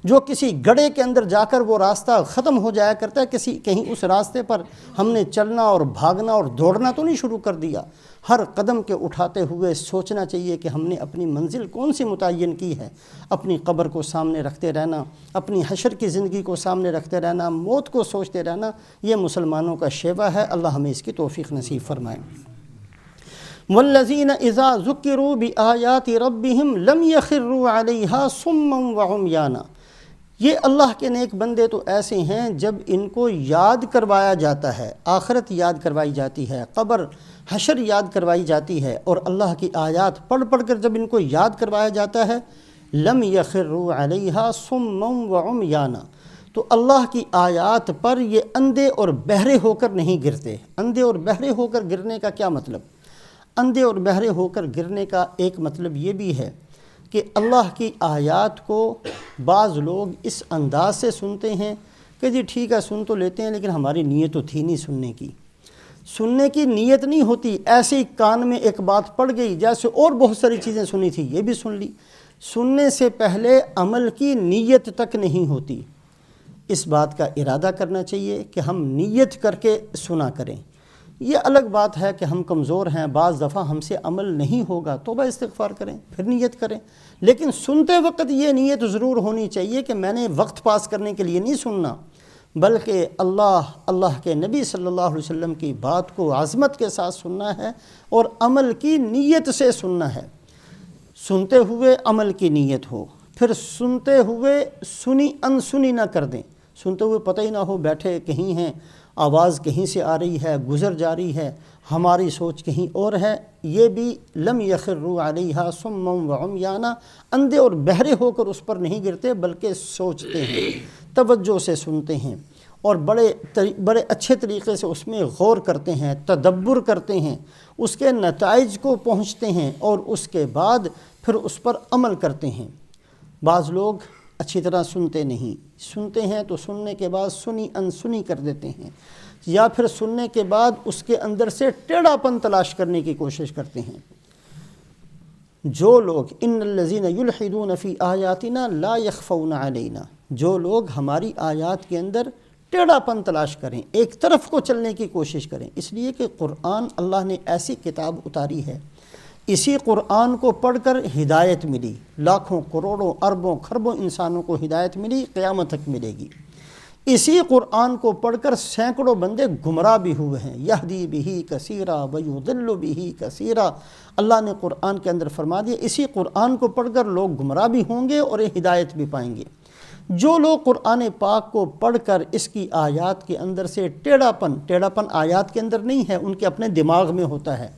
جو کسی گڑھے کے اندر جا کر وہ راستہ ختم ہو جایا کرتا ہے، کہیں اس راستے پر ہم نے چلنا اور بھاگنا اور دوڑنا تو نہیں شروع کر دیا۔ ہر قدم کے اٹھاتے ہوئے سوچنا چاہیے کہ ہم نے اپنی منزل کون سی متعین کی ہے۔ اپنی قبر کو سامنے رکھتے رہنا، اپنی حشر کی زندگی کو سامنے رکھتے رہنا، موت کو سوچتے رہنا، یہ مسلمانوں کا شیوہ ہے۔ اللہ ہمیں اس کی توفیق نصیب فرمائے۔ وَالَّذِينَ إِذَا ذُكِّرُوا بِآيَاتِ رَبِّهِمْ لَمْ يَخِرُّوا عَلَيْهَا صُمًّا وَعُمْيَانًا۔ یہ اللہ کے نیک بندے تو ایسے ہیں جب ان کو یاد کروایا جاتا ہے، آخرت یاد کروائی جاتی ہے، قبر حشر یاد کروائی جاتی ہے، اور اللہ کی آیات پڑھ پڑھ کر جب ان کو یاد کروایا جاتا ہے، لم یخروا علیہا صما وعمیانا، تو اللہ کی آیات پر یہ اندھے اور بہرے ہو کر نہیں گرتے۔ اندھے اور بہرے ہو کر گرنے کا کیا مطلب؟ اندھے اور بہرے ہو کر گرنے کا ایک مطلب یہ بھی ہے کہ اللہ کی آیات کو بعض لوگ اس انداز سے سنتے ہیں کہ جی ٹھیک ہے سن تو لیتے ہیں، لیکن ہماری نیت تو تھی نہیں سننے کی نیت نہیں ہوتی، ایسے ہی کان میں ایک بات پڑ گئی، جیسے اور بہت ساری چیزیں سنی تھی یہ بھی سن لی۔ سننے سے پہلے عمل کی نیت تک نہیں ہوتی۔ اس بات کا ارادہ کرنا چاہیے کہ ہم نیت کر کے سنا کریں۔ یہ الگ بات ہے کہ ہم کمزور ہیں، بعض دفعہ ہم سے عمل نہیں ہوگا، توبہ استغفار کریں، پھر نیت کریں، لیکن سنتے وقت یہ نیت ضرور ہونی چاہیے کہ میں نے وقت پاس کرنے کے لیے نہیں سننا، بلکہ اللہ کے نبی صلی اللہ علیہ وسلم کی بات کو عظمت کے ساتھ سننا ہے اور عمل کی نیت سے سننا ہے۔ سنتے ہوئے عمل کی نیت ہو، پھر سنتے ہوئے سنی انسنی نہ کر دیں، سنتے ہوئے پتہ ہی نہ ہو بیٹھے کہیں ہیں، آواز کہیں سے آ رہی ہے، گزر جا رہی ہے، ہماری سوچ کہیں اور ہے، یہ بھی لم یخروا علیہا صما وعمیانا، اندھے اور بہرے ہو کر اس پر نہیں گرتے بلکہ سوچتے ہیں، توجہ سے سنتے ہیں، اور بڑے اچھے طریقے سے اس میں غور کرتے ہیں، تدبر کرتے ہیں، اس کے نتائج کو پہنچتے ہیں، اور اس کے بعد پھر اس پر عمل کرتے ہیں۔ بعض لوگ اچھی طرح سنتے نہیں، سنتے ہیں تو سننے کے بعد سنی انسنی کر دیتے ہیں، یا پھر سننے کے بعد اس کے اندر سے ٹیڑھا پن تلاش کرنے کی کوشش کرتے ہیں۔ جو لوگ ان الذین یلحدون فی آیاتنا لا یخفون علینا، جو لوگ ہماری آیات کے اندر ٹیڑھا پن تلاش کریں، ایک طرف کو چلنے کی کوشش کریں، اس لیے کہ قرآن اللہ نے ایسی کتاب اتاری ہے، اسی قرآن کو پڑھ کر ہدایت ملی، لاکھوں کروڑوں اربوں خربوں انسانوں کو ہدایت ملی، قیامت تک ملے گی۔ اسی قرآن کو پڑھ کر سینکڑوں بندے گمراہ بھی ہوئے ہیں، یہدی بہ کثیرا ویضل بہ کثیرا، اللہ نے قرآن کے اندر فرما دیا اسی قرآن کو پڑھ کر لوگ گمراہ بھی ہوں گے اور ہدایت بھی پائیں گے۔ جو لوگ قرآن پاک کو پڑھ کر اس کی آیات کے اندر سے ٹیڑھا پن آیات کے اندر نہیں ہے، ان کے اپنے دماغ میں ہوتا ہے،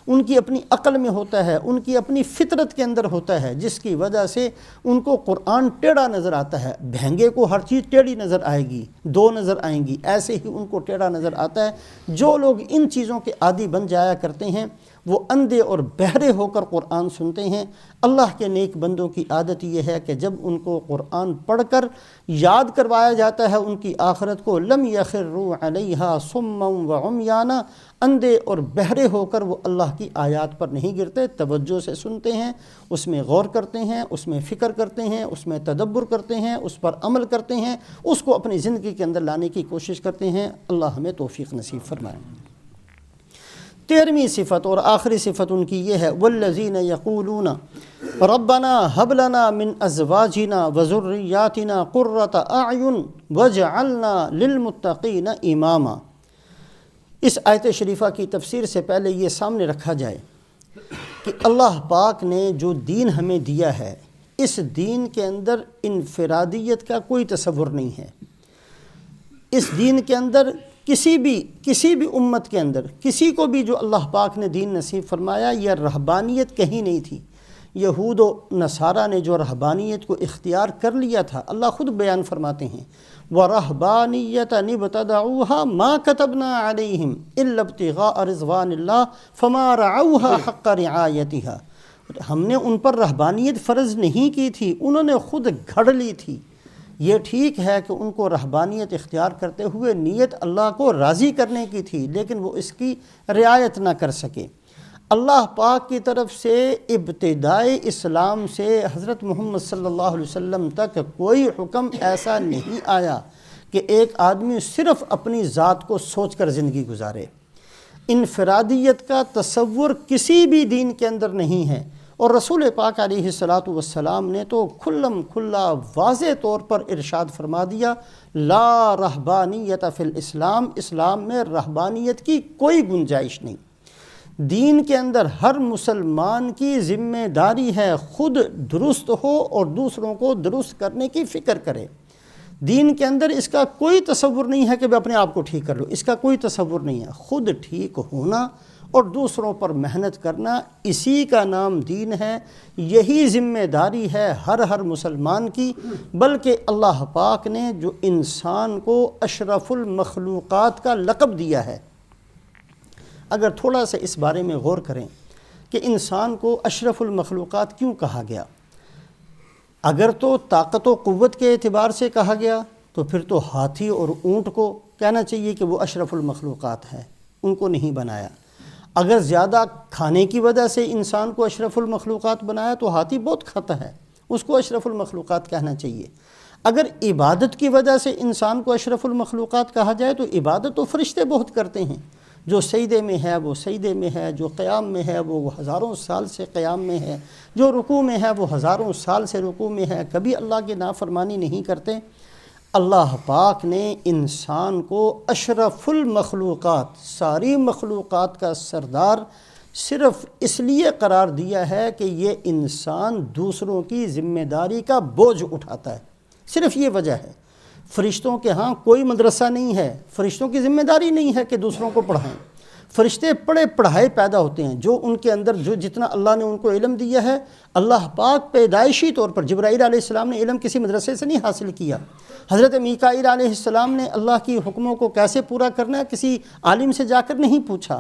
ان کی اپنی عقل میں ہوتا ہے، ان کی اپنی فطرت کے اندر ہوتا ہے، جس کی وجہ سے ان کو قرآن ٹیڑھا نظر آتا ہے۔ بھینگے کو ہر چیز ٹیڑھی نظر آئے گی، دو نظر آئیں گی، ایسے ہی ان کو ٹیڑھا نظر آتا ہے۔ جو لوگ ان چیزوں کے عادی بن جایا کرتے ہیں وہ اندھے اور بہرے ہو کر قرآن سنتے ہیں۔ اللہ کے نیک بندوں کی عادت یہ ہے کہ جب ان کو قرآن پڑھ کر یاد کروایا جاتا ہے ان کی آخرت کو، لم یخروا علیہا صما وعمیانا، اندھے اور بہرے ہو کر وہ اللہ کی آیات پر نہیں گرتے، توجہ سے سنتے ہیں، اس میں غور کرتے ہیں، اس میں فکر کرتے ہیں، اس میں تدبر کرتے ہیں، اس پر عمل کرتے ہیں، اس کو اپنی زندگی کے اندر لانے کی کوشش کرتے ہیں۔ اللہ ہمیں توفیق نصیب فرمائے۔ 13ویں صفت اور آخری صفت ان کی یہ ہے، والذین یقولون ربنا هب لنا من ازواجنا وذریاتنا قرۃ اعین واجعلنا للمتقین اماما۔ اس آیت شریفہ کی تفسیر سے پہلے یہ سامنے رکھا جائے کہ اللہ پاک نے جو دین ہمیں دیا ہے، اس دین کے اندر انفرادیت کا کوئی تصور نہیں ہے۔ اس دین کے اندر کسی بھی امت کے اندر کسی کو بھی جو اللہ پاک نے دین نصیب فرمایا، یہ رہبانیت کہیں نہیں تھی۔ یہود و نصارہ نے جو رہبانیت کو اختیار کر لیا تھا، اللہ خود بیان فرماتے ہیں وَرَهْبَانِيَّةً ابْتَدَعُوهَا مَا كَتَبْنَا عَلَيْهِمْ إِلَّا ابْتِغَاءَ رِضْوَانِ اللَّهِ فَمَا رَعَوْهَا حَقَّ رِعَایَتِهَا۔ ہم نے ان پر رہبانیت فرض نہیں کی تھی، انہوں نے خود گھڑ لی تھی۔ یہ ٹھیک ہے کہ ان کو رہبانیت اختیار کرتے ہوئے نیت اللہ کو راضی کرنے کی تھی، لیکن وہ اس کی رعایت نہ کر سکے۔ اللہ پاک کی طرف سے ابتدائے اسلام سے حضرت محمد صلی اللہ علیہ وسلم تک کوئی حکم ایسا نہیں آیا کہ ایک آدمی صرف اپنی ذات کو سوچ کر زندگی گزارے۔ انفرادیت کا تصور کسی بھی دین کے اندر نہیں ہے، اور رسول پاک علیہ الصلاۃ والسلام نے تو کھلم کھلا واضح طور پر ارشاد فرما دیا، لا رہبانیت فی الاسلام، اسلام میں رہبانیت کی کوئی گنجائش نہیں۔ دین کے اندر ہر مسلمان کی ذمہ داری ہے خود درست ہو اور دوسروں کو درست کرنے کی فکر کرے۔ دین کے اندر اس کا کوئی تصور نہیں ہے کہ میں اپنے آپ کو ٹھیک کر لوں، اس کا کوئی تصور نہیں ہے۔ خود ٹھیک ہونا اور دوسروں پر محنت کرنا، اسی کا نام دین ہے، یہی ذمہ داری ہے ہر مسلمان کی۔ بلکہ اللہ پاک نے جو انسان کو اشرف المخلوقات کا لقب دیا ہے، اگر تھوڑا سا اس بارے میں غور کریں کہ انسان کو اشرف المخلوقات کیوں کہا گیا، اگر تو طاقت و قوت کے اعتبار سے کہا گیا تو پھر تو ہاتھی اور اونٹ کو کہنا چاہیے کہ وہ اشرف المخلوقات ہیں، ان کو نہیں بنایا۔ اگر زیادہ کھانے کی وجہ سے انسان کو اشرف المخلوقات بنایا تو ہاتھی بہت کھاتا ہے، اس کو اشرف المخلوقات کہنا چاہیے۔ اگر عبادت کی وجہ سے انسان کو اشرف المخلوقات کہا جائے تو عبادت تو فرشتے بہت کرتے ہیں، جو سجدے میں ہے وہ سجدے میں ہے، جو قیام میں ہے وہ ہزاروں سال سے قیام میں ہے، جو رکوع میں ہے وہ ہزاروں سال سے رکوع میں ہے، کبھی اللہ کی نافرمانی نہیں کرتے۔ اللہ پاک نے انسان کو اشرف المخلوقات، ساری مخلوقات کا سردار صرف اس لیے قرار دیا ہے کہ یہ انسان دوسروں کی ذمہ داری کا بوجھ اٹھاتا ہے، صرف یہ وجہ ہے۔ فرشتوں کے ہاں کوئی مدرسہ نہیں ہے، فرشتوں کی ذمہ داری نہیں ہے کہ دوسروں کو پڑھائیں۔ فرشتے پڑھے پڑھائے پیدا ہوتے ہیں، جو ان کے اندر جو جتنا اللہ نے ان کو علم دیا ہے، اللہ پاک پیدائشی طور پر جبرائیل علیہ السلام نے علم کسی مدرسے سے نہیں حاصل کیا۔ حضرت میکائیل علیہ السلام نے اللہ کی حکموں کو کیسے پورا کرنا ہے کسی عالم سے جا کر نہیں پوچھا،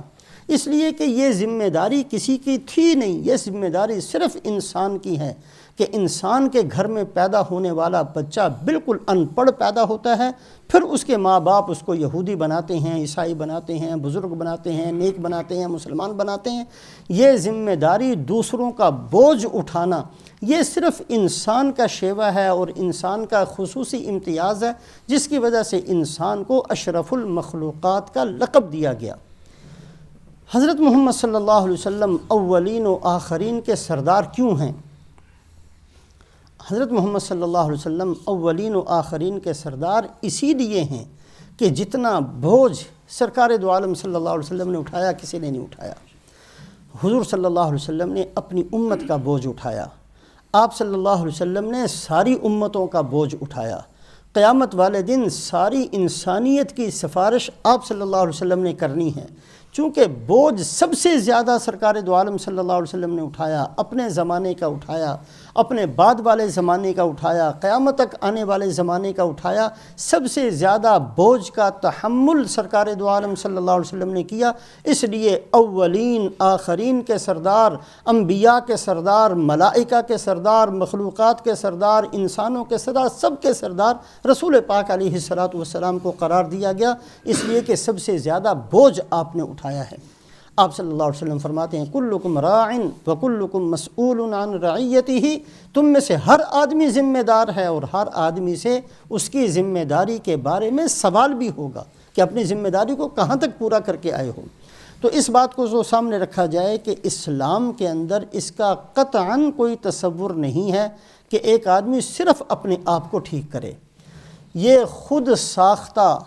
اس لیے کہ یہ ذمہ داری کسی کی تھی نہیں، یہ ذمہ داری صرف انسان کی ہے کہ انسان کے گھر میں پیدا ہونے والا بچہ بالکل ان پڑھ پیدا ہوتا ہے، پھر اس کے ماں باپ اس کو یہودی بناتے ہیں، عیسائی بناتے ہیں، بزرگ بناتے ہیں، نیک بناتے ہیں، مسلمان بناتے ہیں۔ یہ ذمہ داری دوسروں کا بوجھ اٹھانا، یہ صرف انسان کا شیوہ ہے اور انسان کا خصوصی امتیاز ہے، جس کی وجہ سے انسان کو اشرف المخلوقات کا لقب دیا گیا۔ حضرت محمد صلی اللہ علیہ وسلم اولین و آخرین کے سردار کیوں ہیں؟ حضرت محمد صلی اللہ علیہ وسلم اولین و آخرین کے سردار اسی لیے ہیں کہ جتنا بوجھ سرکار دو عالم صلی اللہ علیہ وسلم نے اٹھایا کسی نے نہیں اٹھایا۔ حضور صلی اللہ علیہ وسلم نے اپنی امت کا بوجھ اٹھایا، آپ صلی اللہ علیہ وسلم نے ساری امتوں کا بوجھ اٹھایا۔ قیامت والے دن ساری انسانیت کی سفارش آپ صلی اللہ علیہ وسلم نے کرنی ہے، چونکہ بوجھ سب سے زیادہ سرکار دو عالم صلی اللہ علیہ وسلم نے اٹھایا، اپنے زمانے کا اٹھایا، اپنے بعد والے زمانے کا اٹھایا، قیامت تک آنے والے زمانے کا اٹھایا۔ سب سے زیادہ بوجھ کا تحمل سرکار دو عالم صلی اللہ علیہ وسلم نے کیا، اس لیے اولین آخرین کے سردار، انبیاء کے سردار، ملائکہ کے سردار، مخلوقات کے سردار، انسانوں کے سردار، سب کے سردار رسول پاک علیہ الصلاۃ والسلام کو قرار دیا گیا، اس لیے کہ سب سے زیادہ بوجھ آپ نے اٹھایا ہے۔ آپ صلی اللہ علیہ وسلم فرماتے ہیں کلکم راع وکلکم مسئول عن رعیتہ، تم میں سے ہر آدمی ذمہ دار ہے اور ہر آدمی سے اس کی ذمہ داری کے بارے میں سوال بھی ہوگا کہ اپنی ذمہ داری کو کہاں تک پورا کر کے آئے ہو۔ تو اس بات کو جو سامنے رکھا جائے کہ اسلام کے اندر اس کا قطعاً کوئی تصور نہیں ہے کہ ایک آدمی صرف اپنے آپ کو ٹھیک کرے، یہ خود ساختہ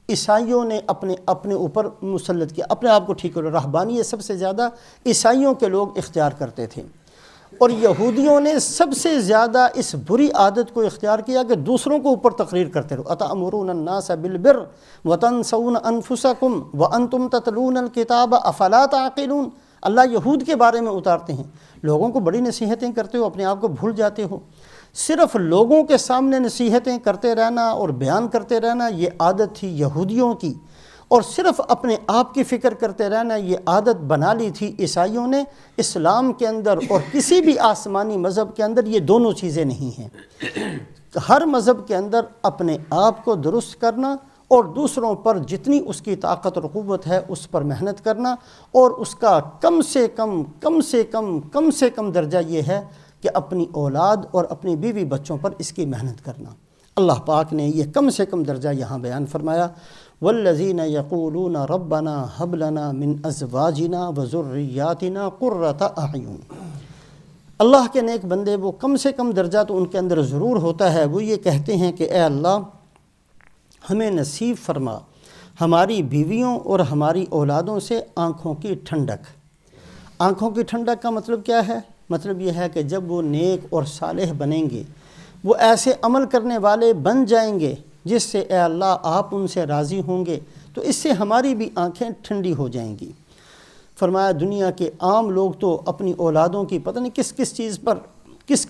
عیسائیوں نے اپنے اوپر مسلط کیا، اپنے آپ کو ٹھیک کرو۔ رہبانیت سب سے زیادہ عیسائیوں کے لوگ اختیار کرتے تھے، اور یہودیوں نے سب سے زیادہ اس بری عادت کو اختیار کیا کہ دوسروں کو اوپر تقریر کرتے رہو۔ اتأمرون الناس بالبر وتنسون انفسکم وانتم تتلون الکتاب افلا تعقلون، اللہ یہود کے بارے میں اتارتے ہیں، لوگوں کو بڑی نصیحتیں کرتے ہو، اپنے آپ کو بھول جاتے ہو۔ صرف لوگوں کے سامنے نصیحتیں کرتے رہنا اور بیان کرتے رہنا یہ عادت تھی یہودیوں کی، اور صرف اپنے آپ کی فکر کرتے رہنا یہ عادت بنا لی تھی عیسائیوں نے۔ اسلام کے اندر اور کسی بھی آسمانی مذہب کے اندر یہ دونوں چیزیں نہیں ہیں۔ ہر مذہب کے اندر اپنے آپ کو درست کرنا اور دوسروں پر جتنی اس کی طاقت اور قوت ہے اس پر محنت کرنا، اور اس کا کم سے کم درجہ یہ ہے کہ اپنی اولاد اور اپنی بیوی بچوں پر اس کی محنت کرنا۔ اللہ پاک نے یہ کم سے کم درجہ یہاں بیان فرمایا، والذین یقولون ربنا ھب لنا من ازواجنا وذریاتنا قرۃ اعین۔ اللہ کے نیک بندے وہ کم سے کم درجہ تو ان کے اندر ضرور ہوتا ہے، وہ یہ کہتے ہیں کہ اے اللہ ہمیں نصیب فرما ہماری بیویوں اور ہماری اولادوں سے آنکھوں کی ٹھنڈک۔ آنکھوں کی ٹھنڈک کا مطلب کیا ہے؟ مطلب یہ ہے کہ جب وہ نیک اور صالح بنیں گے، وہ ایسے عمل کرنے والے بن جائیں گے جس سے اے اللہ آپ ان سے راضی ہوں گے، تو اس سے ہماری بھی آنکھیں ٹھنڈی ہو جائیں گی۔ فرمایا دنیا کے عام لوگ تو اپنی اولادوں کی پتہ نہیں کس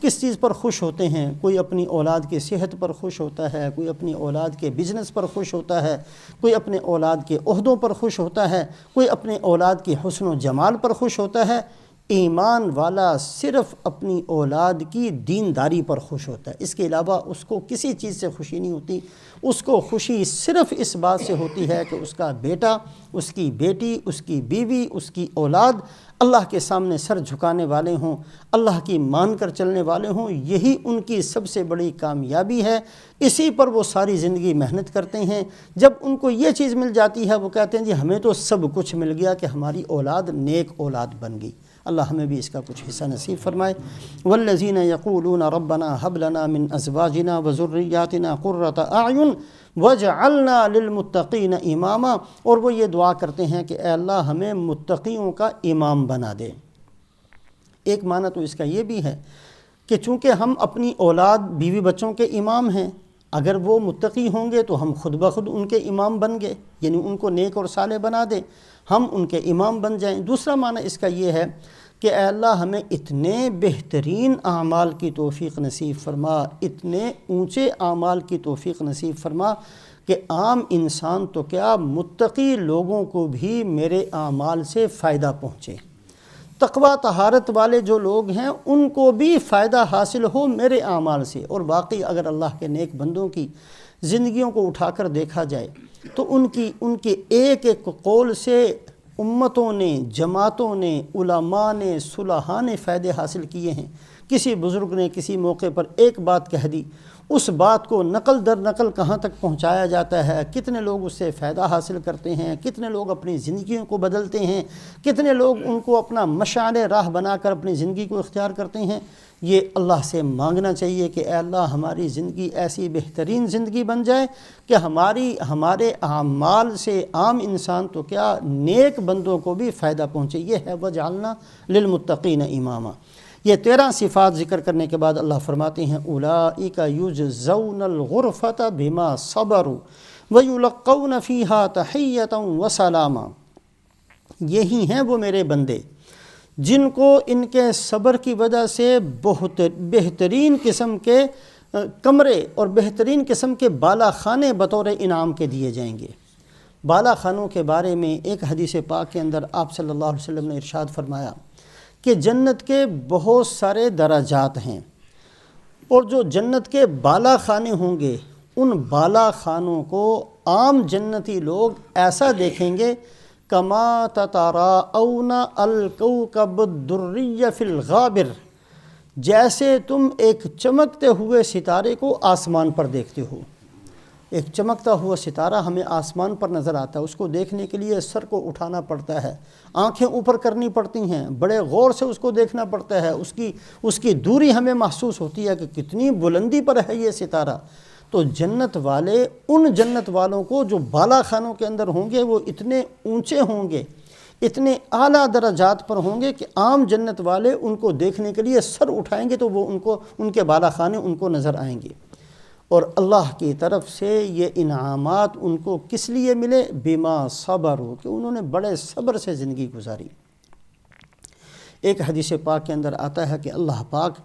کس چیز پر خوش ہوتے ہیں۔ کوئی اپنی اولاد کی صحت پر خوش ہوتا ہے، کوئی اپنی اولاد کے بزنس پر خوش ہوتا ہے، کوئی اپنے اولاد کے عہدوں پر خوش ہوتا ہے، کوئی اپنے اولاد کی حسن و جمال پر خوش ہوتا ہے۔ ایمان والا صرف اپنی اولاد کی دینداری پر خوش ہوتا ہے، اس کے علاوہ اس کو کسی چیز سے خوشی نہیں ہوتی۔ اس کو خوشی صرف اس بات سے ہوتی ہے کہ اس کا بیٹا، اس کی بیٹی، اس کی بیوی، اس کی اولاد اللہ کے سامنے سر جھکانے والے ہوں، اللہ کی مان کر چلنے والے ہوں، یہی ان کی سب سے بڑی کامیابی ہے۔ اسی پر وہ ساری زندگی محنت کرتے ہیں۔ جب ان کو یہ چیز مل جاتی ہے وہ کہتے ہیں جی ہمیں تو سب کچھ مل گیا کہ ہماری اولاد نیک اولاد بن گئی۔ اللہ ہمیں بھی اس کا کچھ حصہ نصیب فرمائے۔ والذین یقولون ربنا ھب لنا من ازواجنا وذریاتنا قرۃ اعین وجعلنا للمتقین اماما، اور وہ یہ دعا کرتے ہیں کہ اے اللہ ہمیں متقیوں کا امام بنا دے۔ ایک معنی تو اس کا یہ بھی ہے کہ چونکہ ہم اپنی اولاد بیوی بچوں کے امام ہیں، اگر وہ متقی ہوں گے تو ہم خود بخود ان کے امام بن گئے، یعنی ان کو نیک اور صالح بنا دے، ہم ان کے امام بن جائیں۔ دوسرا معنی اس کا یہ ہے کہ اے اللہ ہمیں اتنے بہترین اعمال کی توفیق نصیب فرما، اتنے اونچے اعمال کی توفیق نصیب فرما کہ عام انسان تو کیا متقی لوگوں کو بھی میرے اعمال سے فائدہ پہنچے، تقوی طہارت والے جو لوگ ہیں ان کو بھی فائدہ حاصل ہو میرے اعمال سے۔ اور باقی اگر اللہ کے نیک بندوں کی زندگیوں کو اٹھا کر دیکھا جائے تو ان کے ایک ایک قول سے امتوں نے، جماعتوں نے، علماء نے، صلحاء نے فائدے حاصل کیے ہیں۔ کسی بزرگ نے کسی موقع پر ایک بات کہہ دی، اس بات کو نقل در نقل کہاں تک پہنچایا جاتا ہے، کتنے لوگ اس سے فائدہ حاصل کرتے ہیں، کتنے لوگ اپنی زندگیوں کو بدلتے ہیں، کتنے لوگ ان کو اپنا مشعل راہ بنا کر اپنی زندگی کو اختیار کرتے ہیں۔ یہ اللہ سے مانگنا چاہیے کہ اے اللہ ہماری زندگی ایسی بہترین زندگی بن جائے کہ ہمارے اعمال سے عام انسان تو کیا نیک بندوں کو بھی فائدہ پہنچے۔ یہ ہے وجعلنا للمتقین اماما۔ یہ 13 صفات ذکر کرنے کے بعد اللہ فرماتے ہیں اولئک یجزون الغرفۃ بما صبروا ویلقون فیہا تحیۃ وسلاما۔ یہی ہیں وہ میرے بندے جن کو ان کے صبر کی وجہ سے بہترین قسم کے کمرے اور بہترین قسم کے بالا خانے بطور انعام کے دیے جائیں گے۔ بالا خانوں کے بارے میں ایک حدیث پاک کے اندر آپ صلی اللہ علیہ وسلم نے ارشاد فرمایا کہ جنت کے بہت سارے درجات ہیں، اور جو جنت کے بالا خانے ہوں گے ان بالا خانوں کو عام جنتی لوگ ایسا دیکھیں گے کما تتراءون الکوکب الدری فی الغابر، جیسے تم ایک چمکتے ہوئے ستارے کو آسمان پر دیکھتے ہو۔ ایک چمکتا ہوا ستارہ ہمیں آسمان پر نظر آتا ہے، اس کو دیکھنے کے لیے سر کو اٹھانا پڑتا ہے، آنکھیں اوپر کرنی پڑتی ہیں، بڑے غور سے اس کو دیکھنا پڑتا ہے، اس کی دوری ہمیں محسوس ہوتی ہے کہ کتنی بلندی پر ہے یہ ستارہ۔ تو جنت والے ان جنت والوں کو جو بالا خانوں کے اندر ہوں گے وہ اتنے اونچے ہوں گے، اتنے اعلیٰ درجات پر ہوں گے کہ عام جنت والے ان کو دیکھنے کے لیے سر اٹھائیں گے تو وہ ان کے بالا خانے ان کو نظر آئیں گے۔ اور اللہ کی طرف سے یہ انعامات ان کو کس لیے ملے؟ بما صبروا، کہ انہوں نے بڑے صبر سے زندگی گزاری۔ ایک حدیث پاک کے اندر آتا ہے کہ اللہ پاک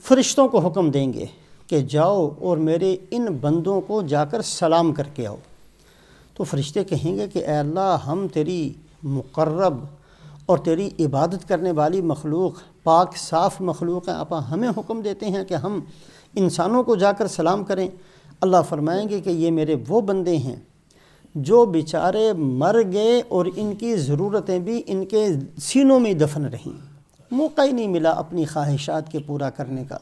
فرشتوں کو حکم دیں گے کہ جاؤ اور میرے ان بندوں کو جا کر سلام کر کے آؤ۔ تو فرشتے کہیں گے کہ اے اللہ ہم تیری مقرب اور تیری عبادت کرنے والی مخلوق، پاک صاف مخلوق ہیں، آپ ہمیں حکم دیتے ہیں کہ ہم انسانوں کو جا کر سلام کریں۔ اللہ فرمائیں گے کہ یہ میرے وہ بندے ہیں جو بیچارے مر گئے اور ان کی ضرورتیں بھی ان کے سینوں میں دفن رہیں، موقع ہی نہیں ملا اپنی خواہشات کے پورا کرنے کا۔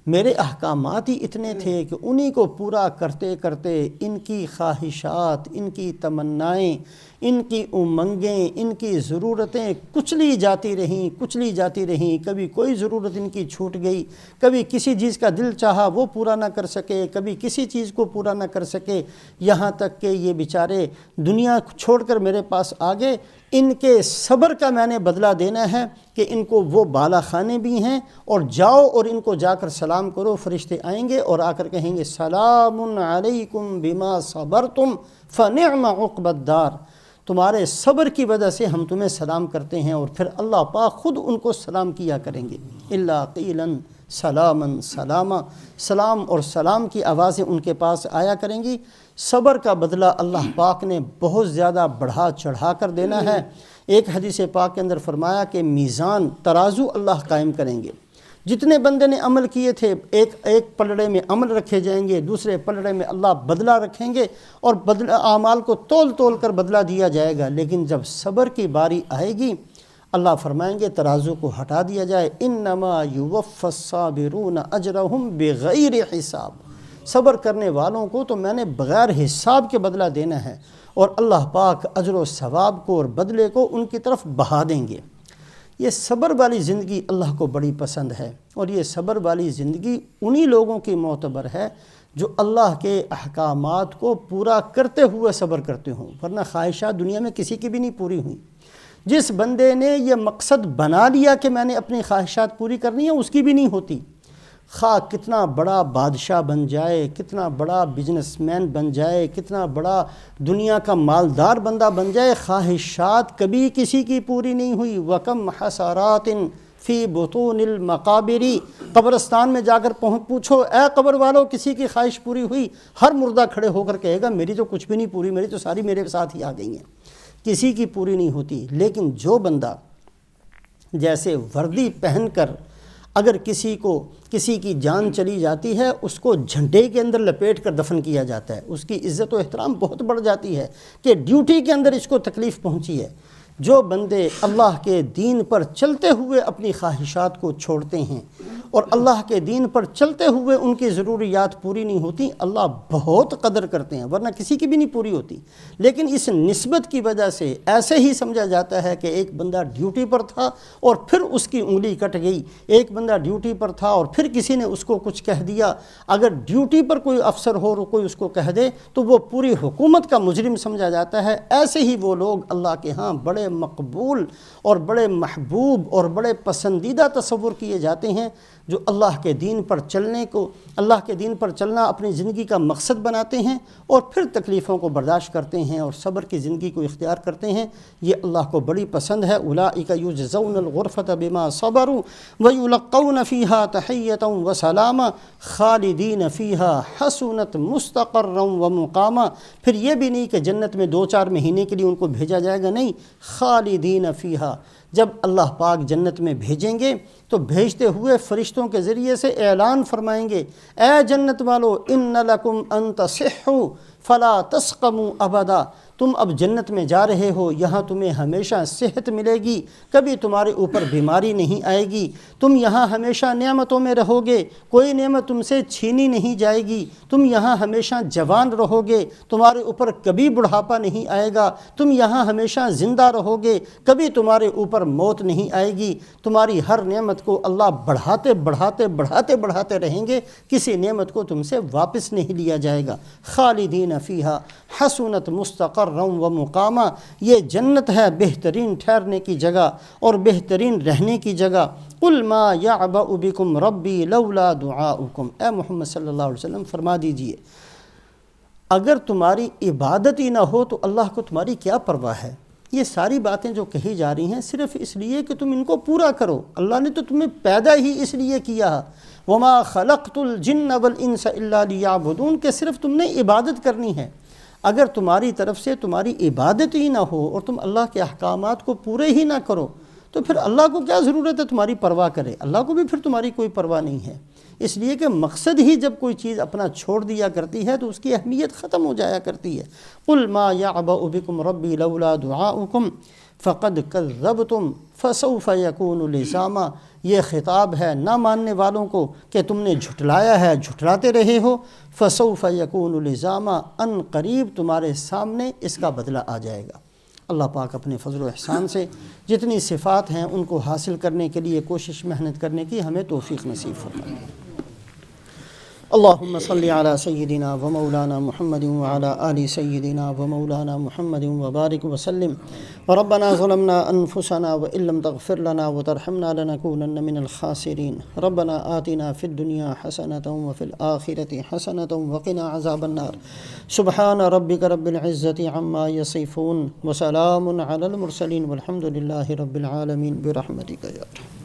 میرے احکامات ہی اتنے تھے کہ انہی کو پورا کرتے کرتے ان کی خواہشات، ان کی تمنائیں، ان کی امنگیں، ان کی ضرورتیں کچلی جاتی رہیں۔ کبھی کوئی ضرورت ان کی چھوٹ گئی، کبھی کسی چیز کا دل چاہا وہ پورا نہ کر سکے، کبھی کسی چیز کو پورا نہ کر سکے، یہاں تک کہ یہ بیچارے دنیا چھوڑ کر میرے پاس آ گئے۔ ان کے صبر کا میں نے بدلہ دینا ہے کہ ان کو وہ بالا خانے بھی ہیں، اور جاؤ اور ان کو جا کر سلام کرو، فرشتے آئیں گے اور آ کر کہیں گے سلام علیکم بما صبرتم فنعم عقبی الدار، تمہارے صبر کی وجہ سے ہم تمہیں سلام کرتے ہیں۔ اور پھر اللہ پاک خود ان کو سلام کیا کریں گے، الا قیلا سلاما سلاما، سلام اور سلام کی آوازیں ان کے پاس آیا کریں گی۔ صبر کا بدلہ اللہ پاک نے بہت زیادہ بڑھا چڑھا کر دینا ہے۔ ایک حدیث پاک کے اندر فرمایا کہ میزان، ترازو اللہ قائم کریں گے، جتنے بندے نے عمل کیے تھے ایک پلڑے میں عمل رکھے جائیں گے، دوسرے پلڑے میں اللہ بدلہ رکھیں گے، اور اعمال کو تول تول کر بدلہ دیا جائے گا۔ لیکن جب صبر کی باری آئے گی، اللہ فرمائیں گے ترازو کو ہٹا دیا جائے، انما یوفی الصابرون اجرہم بغیر حساب، صبر کرنے والوں کو تو میں نے بغیر حساب کے بدلہ دینا ہے، اور اللہ پاک اجر و ثواب کو اور بدلے کو ان کی طرف بہا دیں گے۔ یہ صبر والی زندگی اللہ کو بڑی پسند ہے، اور یہ صبر والی زندگی انہی لوگوں کی معتبر ہے جو اللہ کے احکامات کو پورا کرتے ہوئے صبر کرتے ہوں، ورنہ خواہشات دنیا میں کسی کی بھی نہیں پوری ہوئی۔ جس بندے نے یہ مقصد بنا لیا کہ میں نے اپنی خواہشات پوری کرنی ہے، اس کی بھی نہیں ہوتی، خواہ کتنا بڑا بادشاہ بن جائے، کتنا بڑا بزنس مین بن جائے، کتنا بڑا دنیا کا مالدار بندہ بن جائے، خواہشات کبھی کسی کی پوری نہیں ہوئی۔ وَكَمْ حَسَرَاتٍ فی بطون المقابر، قبرستان میں جا کر پوچھو اے قبر والو کسی کی خواہش پوری ہوئی؟ ہر مردہ کھڑے ہو کر کہے گا میری تو کچھ بھی نہیں پوری، میری تو ساری میرے ساتھ ہی آ گئی ہیں، کسی کی پوری نہیں ہوتی۔ لیکن جو بندہ جیسے وردی پہن کر اگر کسی کی جان چلی جاتی ہے، اس کو جھنڈے کے اندر لپیٹ کر دفن کیا جاتا ہے، اس کی عزت و احترام بہت بڑھ جاتی ہے کہ ڈیوٹی کے اندر اس کو تکلیف پہنچی ہے۔ جو بندے اللہ کے دین پر چلتے ہوئے اپنی خواہشات کو چھوڑتے ہیں اور اللہ کے دین پر چلتے ہوئے ان کی ضروریات پوری نہیں ہوتی، اللہ بہت قدر کرتے ہیں، ورنہ کسی کی بھی نہیں پوری ہوتی۔ لیکن اس نسبت کی وجہ سے ایسے ہی سمجھا جاتا ہے کہ ایک بندہ ڈیوٹی پر تھا اور پھر اس کی انگلی کٹ گئی، ایک بندہ ڈیوٹی پر تھا اور پھر کسی نے اس کو کچھ کہہ دیا۔ اگر ڈیوٹی پر کوئی افسر ہو اور کوئی اس کو کہہ دے تو وہ پوری حکومت کا مجرم سمجھا جاتا ہے۔ ایسے ہی وہ لوگ اللہ کے ہاں بڑے مقبول اور بڑے محبوب اور بڑے پسندیدہ تصور کیے جاتے ہیں، جو اللہ کے دین پر چلنا اپنی زندگی کا مقصد بناتے ہیں اور پھر تکلیفوں کو برداشت کرتے ہیں اور صبر کی زندگی کو اختیار کرتے ہیں، یہ اللہ کو بڑی پسند ہے۔ اولئک یجزون الغرفۃ بما صبروا ویلقون فیہا تحیۃ وسلاما خالدین فیہا حسنت مستقرا ومقاما۔ پھر یہ بھی نہیں کہ جنت میں 2-4 مہینے کے لیے ان کو بھیجا جائے گا، نہیں، خالدین فیہا، جب اللہ پاک جنت میں بھیجیں گے تو بھیجتے ہوئے فرشتوں کے ذریعے سے اعلان فرمائیں گے، اے جنت والو ان لکم ان تصحوا فلا تسقموا ابدا، تم اب جنت میں جا رہے ہو، یہاں تمہیں ہمیشہ صحت ملے گی، کبھی تمہارے اوپر بیماری نہیں آئے گی، تم یہاں ہمیشہ نعمتوں میں رہو گے، کوئی نعمت تم سے چھینی نہیں جائے گی، تم یہاں ہمیشہ جوان رہو گے، تمہارے اوپر کبھی بڑھاپا نہیں آئے گا، تم یہاں ہمیشہ زندہ رہو گے، کبھی تمہارے اوپر موت نہیں آئے گی۔ تمہاری ہر نعمت کو اللہ بڑھاتے رہیں گے، کسی نعمت کو تم سے واپس نہیں لیا جائے گا۔ خالدین فیہا حسنت مستقرا ومقاما، یہ جنت ہے بہترین ٹھہرنے کی جگہ اور بہترین رہنے کی جگہ۔ قل ما یعبأ بکم ربی لولا دعاؤکم، اے محمد صلی اللہ علیہ وسلم فرما دیجئے اگر تمہاری عبادت ہی نہ ہو تو اللہ کو تمہاری کیا پرواہ ہے؟ یہ ساری باتیں جو کہی جا رہی ہیں صرف اس لیے کہ تم ان کو پورا کرو، اللہ نے تو تمہیں پیدا ہی اس لیے کیا ہے، وما خلقت الجن والانس الا لیعبدون، کہ صرف تم نے عبادت کرنی ہے۔ اگر تمہاری طرف سے تمہاری عبادت ہی نہ ہو اور تم اللہ کے احکامات کو پورے ہی نہ کرو تو پھر اللہ کو کیا ضرورت ہے تمہاری پرواہ کرے؟ اللہ کو بھی پھر تمہاری کوئی پرواہ نہیں ہے۔ اس لیے کہ مقصد ہی جب کوئی چیز اپنا چھوڑ دیا کرتی ہے تو اس کی اہمیت ختم ہو جایا کرتی ہے۔ قل ما یعبأ بکم ربی لولا دعاؤکم فقد کذبتم فسوف یکون لزاما، یہ خطاب ہے نہ ماننے والوں کو کہ تم نے جھٹلایا ہے، جھٹلاتے رہے ہو، فسوف یکون لزاما، ان قریب تمہارے سامنے اس کا بدلہ آ جائے گا۔ اللہ پاک اپنے فضل و احسان سے جتنی صفات ہیں ان کو حاصل کرنے کے لیے کوشش محنت کرنے کی ہمیں توفیق نصیب فرمائے۔ اللہم صلی علی سیدنا و مولانا محمد وعلی آل سیدنا و مولانا محمد وبارک وسلم۔ ربنا ظلمنا انفسنا وان لم تغفر لنا وترحمنا لنكونن من الخاسرین۔ ربنا آتنا فی الدنیا حسنة وفی الآخرة حسنة وقنا عذاب النار۔ سبحان ربک رب العزة عما یصفون وسلام علی المرسلین والحمد للہ رب العالمین برحمتک یا رب۔